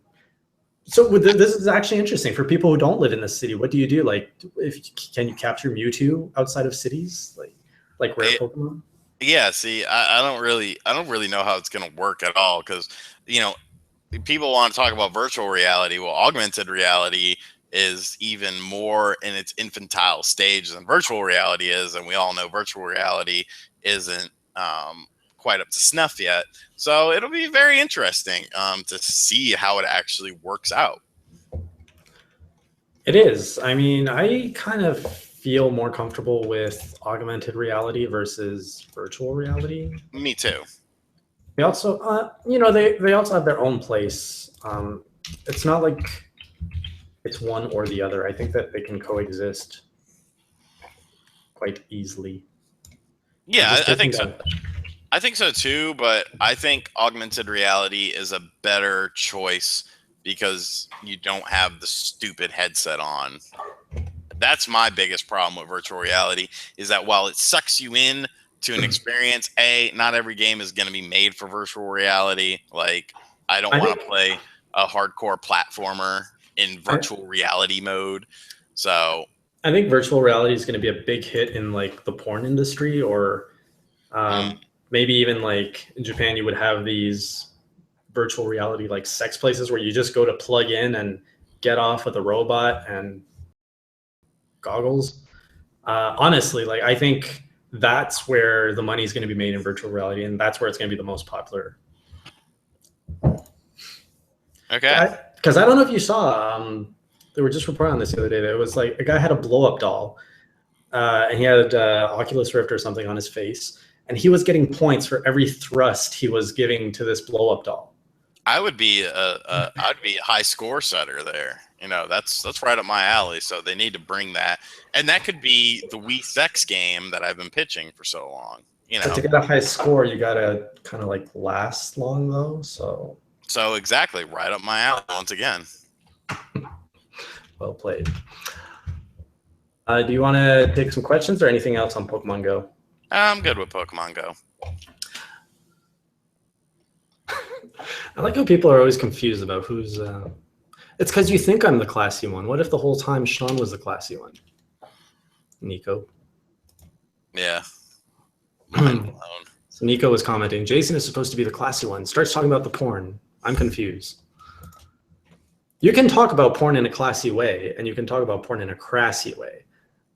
So this is actually interesting for people who don't live in the city. What do you do? Like, can you capture Mewtwo outside of cities, like rare Pokemon? Yeah. See, I don't really know how it's going to work at all because people want to talk about virtual reality. Well, augmented reality is even more in its infantile stage than virtual reality is, and we all know virtual reality isn't quite up to snuff yet. So it'll be very interesting to see how it actually works out. It is. I mean, I kind of feel more comfortable with augmented reality versus virtual reality. Me too. They also, they also have their own place. It's not like it's one or the other. I think that they can coexist quite easily. Yeah, I think so. I think so too, but I think augmented reality is a better choice because you don't have the stupid headset on. That's my biggest problem with virtual reality is that while it sucks you in to an experience, not every game is going to be made for virtual reality. Like, I don't want to play a hardcore platformer in virtual reality mode. So I think virtual reality is going to be a big hit in like the porn industry or maybe even like in Japan, you would have these virtual reality like sex places where you just go to plug in and get off with a robot and goggles. Honestly, like I think that's where the money is going to be made in virtual reality, and that's where it's going to be the most popular. Okay. Because I don't know if you saw, they were just reporting on this the other day. That it was like a guy had a blow-up doll, and he had Oculus Rift or something on his face, and he was getting points for every thrust he was giving to this blow-up doll. I would be I'd be a high score setter there. That's right up my alley. So they need to bring that, and that could be the Wii Sex game that I've been pitching for so long. But to get a high score, you gotta kind of like last long though. So exactly right up my alley once again. Well played. Do you want to take some questions or anything else on Pokemon Go? I'm good with Pokemon Go. I like how people are always confused about who's. It's because you think I'm the classy one. What if the whole time Shawn was the classy one? Nico. Yeah. Mind blown. So Nico was commenting, Jason is supposed to be the classy one. Starts talking about the porn. I'm confused. You can talk about porn in a classy way, and you can talk about porn in a crassy way.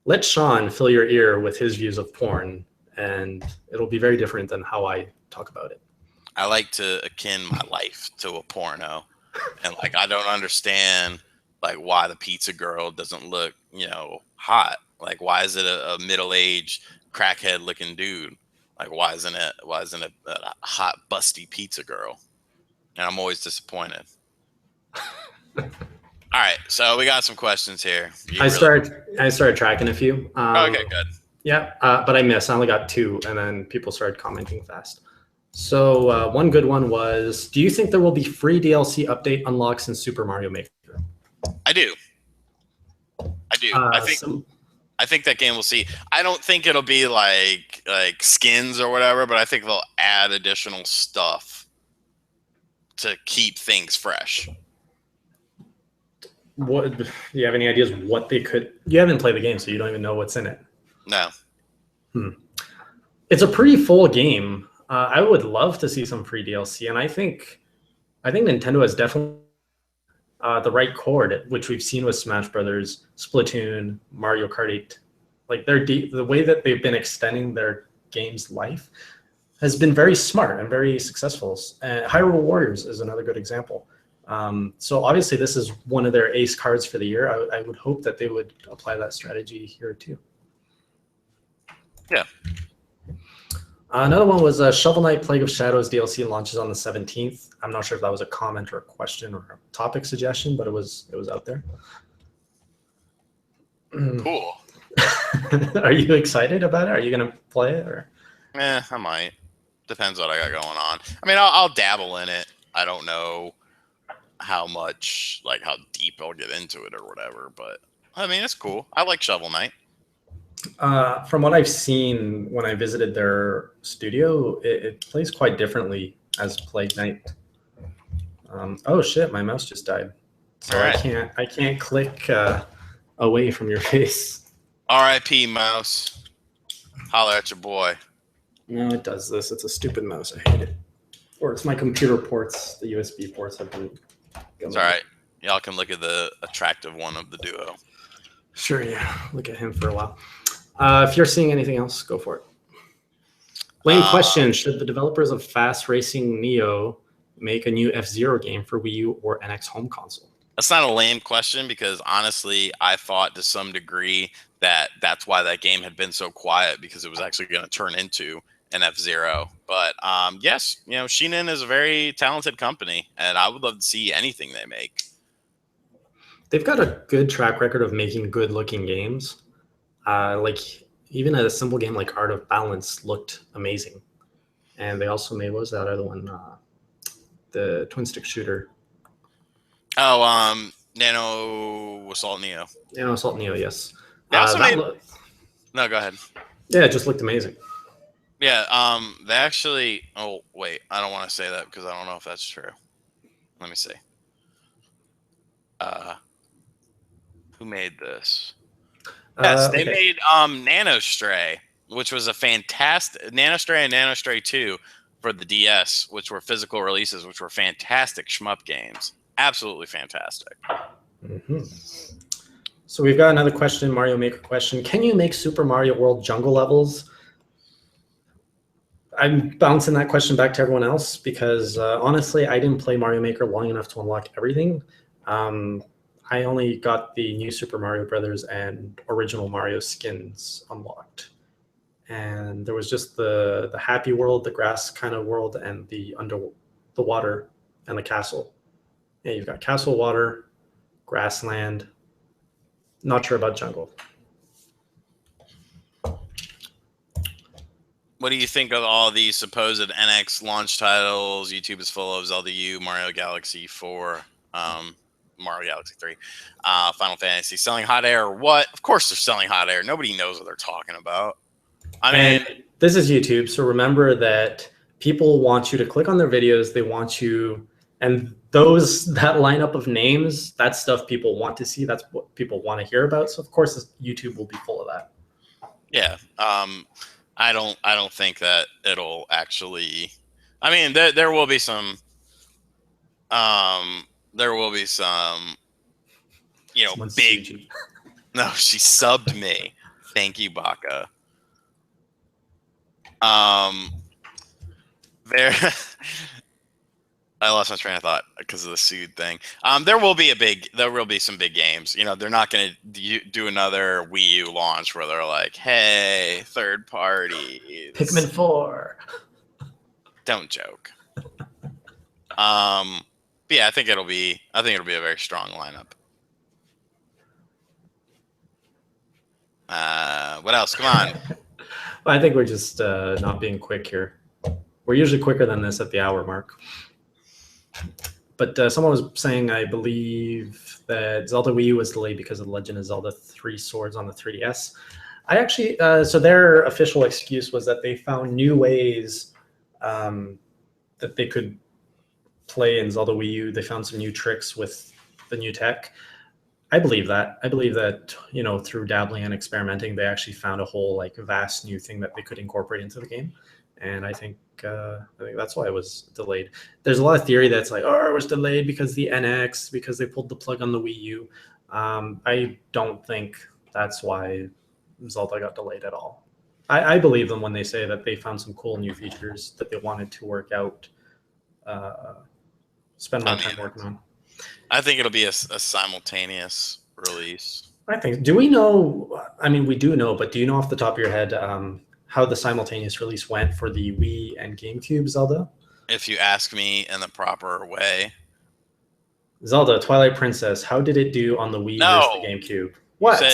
Let Shawn fill your ear with his views of porn, and it'll be very different than how I talk about it. I like to akin my life to a porno. And like, I don't understand like why the pizza girl doesn't look, hot. Like, why is it a middle-aged crackhead looking dude? Like, why isn't it a hot busty pizza girl? And I'm always disappointed. All right, so we got some questions here. I started tracking a few. Okay, good. Yeah, but I missed. I only got 2, and then people started commenting fast. So one good one was, do you think there will be free DLC update unlocks in Super Mario Maker? I do. I think that game will see. I don't think it'll be like skins or whatever, but I think they'll add additional stuff to keep things fresh. What do you have any ideas what they could? You haven't played the game, so you don't even know what's in it. No. It's a pretty full game. I would love to see some free DLC, and I think Nintendo has definitely the right chord, which we've seen with Smash Brothers, Splatoon, Mario Kart 8. Like the way that they've been extending their game's life has been very smart and very successful. And Hyrule Warriors is another good example. So obviously this is one of their ace cards for the year. I would hope that they would apply that strategy here too. Yeah. Another one was Shovel Knight Plague of Shadows DLC launches on the 17th. I'm not sure if that was a comment or a question or a topic suggestion, but it was out there. Cool. Are you excited about it? Are you going to play it? Or? I might. Depends what I got going on. I mean, I'll dabble in it. I don't know how much, like how deep I'll get into it or whatever, but I mean, it's cool. I like Shovel Knight. From what I've seen when I visited their studio, it plays quite differently as Plague Knight. Oh shit, my mouse just died. So right. I can't click away from your face. R.I.P. mouse. Holler at your boy. No, it does this. It's a stupid mouse. I hate it. Or it's my computer ports. The USB ports have been. It's all right. Y'all can look at the attractive one of the duo. Sure, yeah. Look at him for a while. If you're seeing anything else, go for it. Lane question: should the developers of Fast Racing Neo make a new F-Zero game for Wii U or NX home console? That's not a lame question because honestly, I thought to some degree that that's why that game had been so quiet because it was actually going to turn into an F-Zero. But yes, Shinen is a very talented company, and I would love to see anything they make. They've got a good track record of making good-looking games. Like even a simple game like Art of Balance looked amazing, and they also made, what was that other one? The twin stick shooter. Oh, Nano Assault Neo. Nano Assault Neo, yes. They also made. No, go ahead. Yeah, it just looked amazing. Yeah, they actually. Oh wait, I don't want to say that because I don't know if that's true. Let me see. Who made this? Yes, they made Nanostray, which was a fantastic Nanostray and Nanostray 2 for the DS, which were physical releases, which were fantastic shmup games. Absolutely fantastic. Mm-hmm. So we've got another question, Mario Maker question. Can you make Super Mario World jungle levels? I'm bouncing that question back to everyone else because honestly, I didn't play Mario Maker long enough to unlock everything. I only got the new Super Mario Brothers and original Mario skins unlocked. And there was just the happy world, the grass kind of world, and the water and the castle. Yeah, you've got castle, water, grassland. Not sure about jungle. What do you think of all these supposed NX launch titles? YouTube is full of Zelda U, Mario Galaxy 4, Mario Galaxy 3, Final Fantasy. Selling hot air or what? Of course they're selling hot air. Nobody knows what they're talking about. I mean, and this is YouTube, so remember that people want you to click on their videos. They want you, and that lineup of names, that's stuff people want to see. That's what people want to hear about. So of course, YouTube will be full of that. Yeah. I don't think that it'll actually. I mean, there will be some. There will be some. Someone big. sued you. No, she subbed me. Thank you, Baka. There. I lost my train of thought because of the sued thing. There will be some big games. They're not going to do another Wii U launch where they're like, "Hey, third parties, Pikmin 4." Don't joke. But yeah, I think it'll be a very strong lineup. What else? Come on. I think we're just not being quick here. We're usually quicker than this at the hour mark. But someone was saying, I believe, that Zelda Wii U was delayed because of Legend of Zelda 3 Swords on the 3DS. I actually, so their official excuse was that they found new ways that they could play in Zelda Wii U. They found some new tricks with the new tech. I believe that. I believe that, through dabbling and experimenting, they actually found a whole vast new thing that they could incorporate into the game. And I think that's why it was delayed. There's a lot of theory that's like, it was delayed because the NX, because they pulled the plug on the Wii U. I don't think that's why Zelda got delayed at all. I believe them when they say that they found some cool new features that they wanted to work out, spend more time working on. I think it'll be a simultaneous release. I think. Do we know? I mean, we do know, but do you know off the top of your head how the simultaneous release went for the Wii and GameCube Zelda? If you ask me in the proper way. Zelda Twilight Princess, how did it do on the Wii versus the GameCube? What? You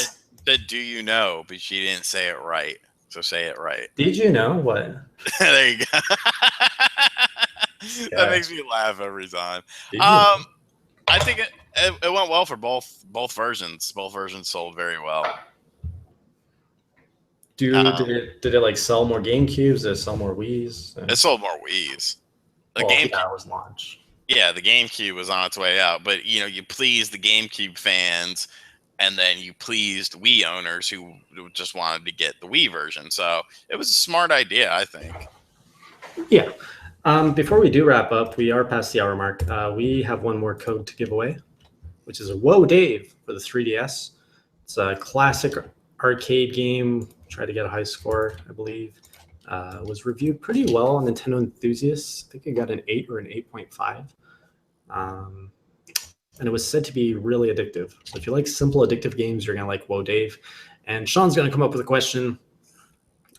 said, do you know? But she didn't say it right. So say it right. Did you know? What? There you go. That makes me laugh every time. I think it went well for both versions. Both versions sold very well. Did it sell more GameCubes? Did it sell more Wiis? It sold more Wiis. The GameCube was launched. Yeah, the GameCube was on its way out, but you pleased the GameCube fans, and then you pleased Wii owners who just wanted to get the Wii version. So it was a smart idea, I think. Yeah. Before we do wrap up, we are past the hour mark. We have one more code to give away, which is a Whoa Dave for the 3DS. It's a classic arcade game. Tried to get a high score, I believe. Was reviewed pretty well on Nintendo Enthusiast. I think it got an 8 or an 8.5. And it was said to be really addictive. So if you like simple addictive games, you're going to like Whoa Dave. And Sean's going to come up with a question.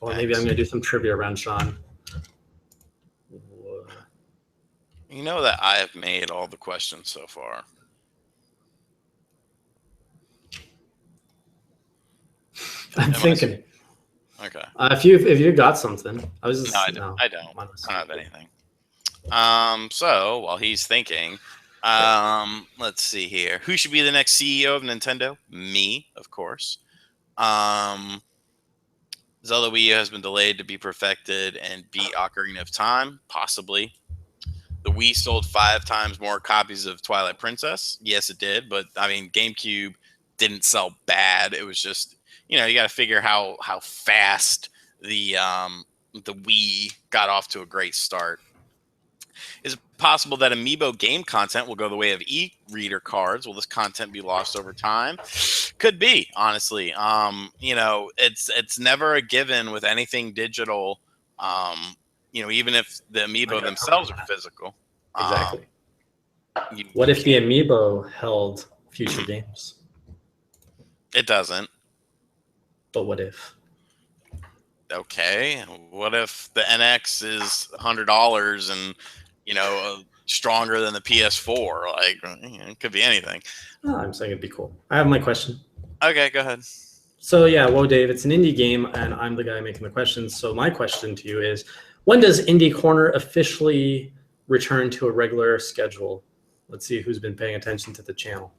Or maybe I'm going to do some trivia around Sean. You know that I have made all the questions so far. I'm thinking. Okay. If you got something, I was just. No, I don't. I don't have anything. So while he's thinking, let's see here. Who should be the next CEO of Nintendo? Me, of course. Zelda Wii U has been delayed to be perfected and beat Ocarina of Time, possibly. The Wii sold 5 times more copies of Twilight Princess. Yes, it did, but I mean, GameCube didn't sell bad. It was just, you got to figure how fast the Wii got off to a great start. Is it possible that Amiibo game content will go the way of e-reader cards? Will this content be lost over time? Could be, honestly. It's never a given with anything digital. Even if the Amiibo themselves are physical. Exactly. What if the Amiibo held future games? It doesn't. But what if? Okay. What if the NX is $100 and, stronger than the PS4? It could be anything. Oh, I'm saying it'd be cool. I have my question. Okay, go ahead. So yeah, Whoa Dave, it's an indie game, and I'm the guy making the questions. So my question to you is, when does Indie Corner officially return to a regular schedule? Let's see who's been paying attention to the channel.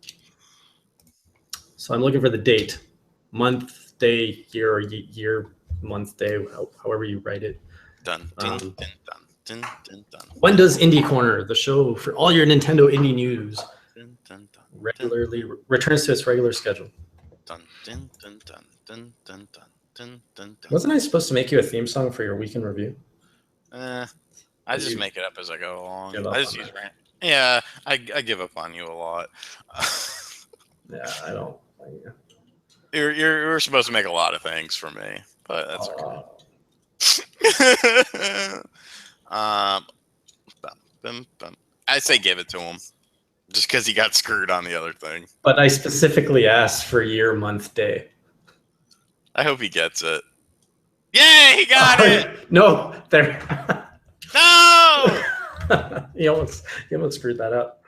So I'm looking for the date, month, day, year, month, day, however you write it. Done. Dun, dun, dun, When does Indie Corner, the show for all your Nintendo indie news, dun, dun, dun, regularly returns to its regular schedule? dun, dun, dun, dun, dun, dun, dun, dun, dun, dun. Wasn't I supposed to make you a theme song for your weekend review? I just make it up as I go along. Give up I just on use that. rant. Yeah, I give up on you a lot. Yeah, I don't. You're supposed to make a lot of things for me, but that's okay. I say give it to him, just because he got screwed on the other thing. But I specifically asked for year, month, day. I hope he gets it. Yay, he got it! No, there. No! He almost screwed that up.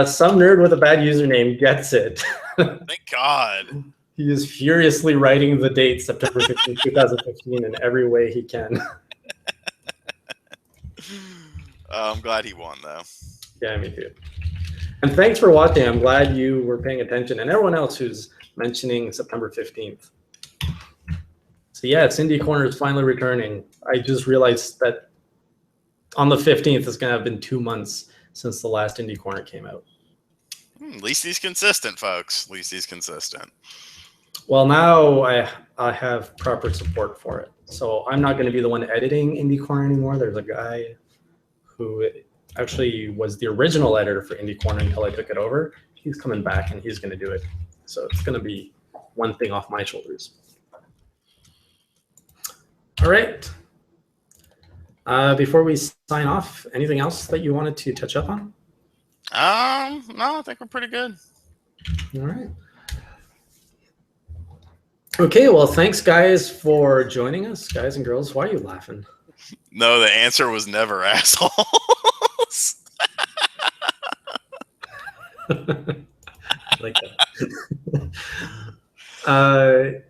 Some nerd with a bad username gets it. Thank God. He is furiously writing the date September 15, 2015 in every way he can. I'm glad he won, though. Yeah, me too. And thanks for watching. I'm glad you were paying attention, and everyone else who's mentioning September 15th. So yeah, it's Indie Corner is finally returning. I just realized that on the 15th, it's going to have been 2 months since the last Indie Corner came out. At least he's consistent, folks. At least he's consistent. Well, now I have proper support for it. So I'm not going to be the one editing Indie Corner anymore. There's a guy who actually was the original editor for Indie Corner until I took it over. He's coming back and he's going to do it. So it's going to be one thing off my shoulders. All right. Before we sign off, anything else that you wanted to touch up on? No, I think we're pretty good. All right. Okay, well, thanks, guys, for joining us. Guys and girls, why are you laughing? No, the answer was never assholes. Like that.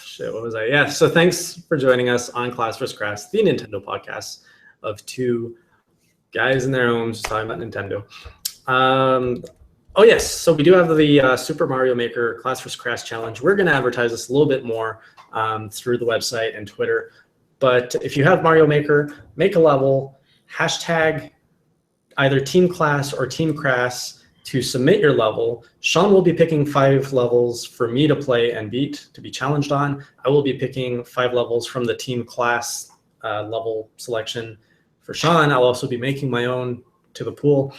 Shit, what was I? Yeah, so thanks for joining us on Class vs. Crass, the Nintendo podcast of two guys in their homes talking about Nintendo. Oh, yes, so we do have the Super Mario Maker Class vs. Crass challenge. We're going to advertise this a little bit more through the website and Twitter. But if you have Mario Maker, make a level, hashtag either Team Class or Team Crass to submit your level. Shawn will be picking 5 levels for me to play and beat, to be challenged on. I will be picking 5 levels from the Team Class level selection. For Shawn, I'll also be making my own to the pool.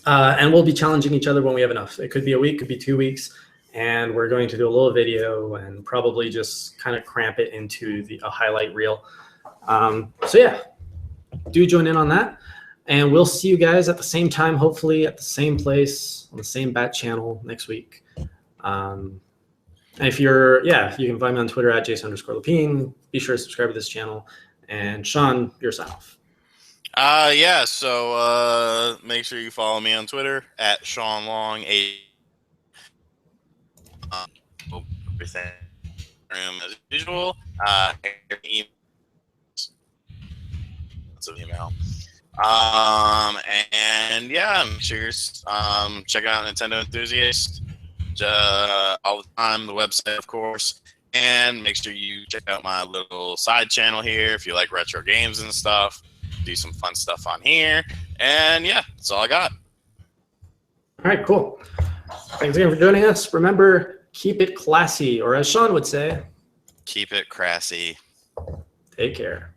And we'll be challenging each other when we have enough. It could be a week, could be 2 weeks. And we're going to do a little video and probably just kind of cramp it into a highlight reel. So yeah, do join in on that. And we'll see you guys at the same time, hopefully at the same place, on the same bat channel next week. And if you can find me on Twitter at Jason_Lapine. Be sure to subscribe to this channel. And Shawn, your sign off. Yeah, so make sure you follow me on Twitter at Shawn Long 8. Everything as usual. Email. And yeah, make sure you're check out Nintendo Enthusiast all the time, the website, of course. And make sure you check out my little side channel here if you like retro games and stuff. Do some fun stuff on here. And yeah, that's all I got. All right, cool. Thanks again for joining us. Remember, keep it classy, or as Shawn would say, keep it crassy. Take care.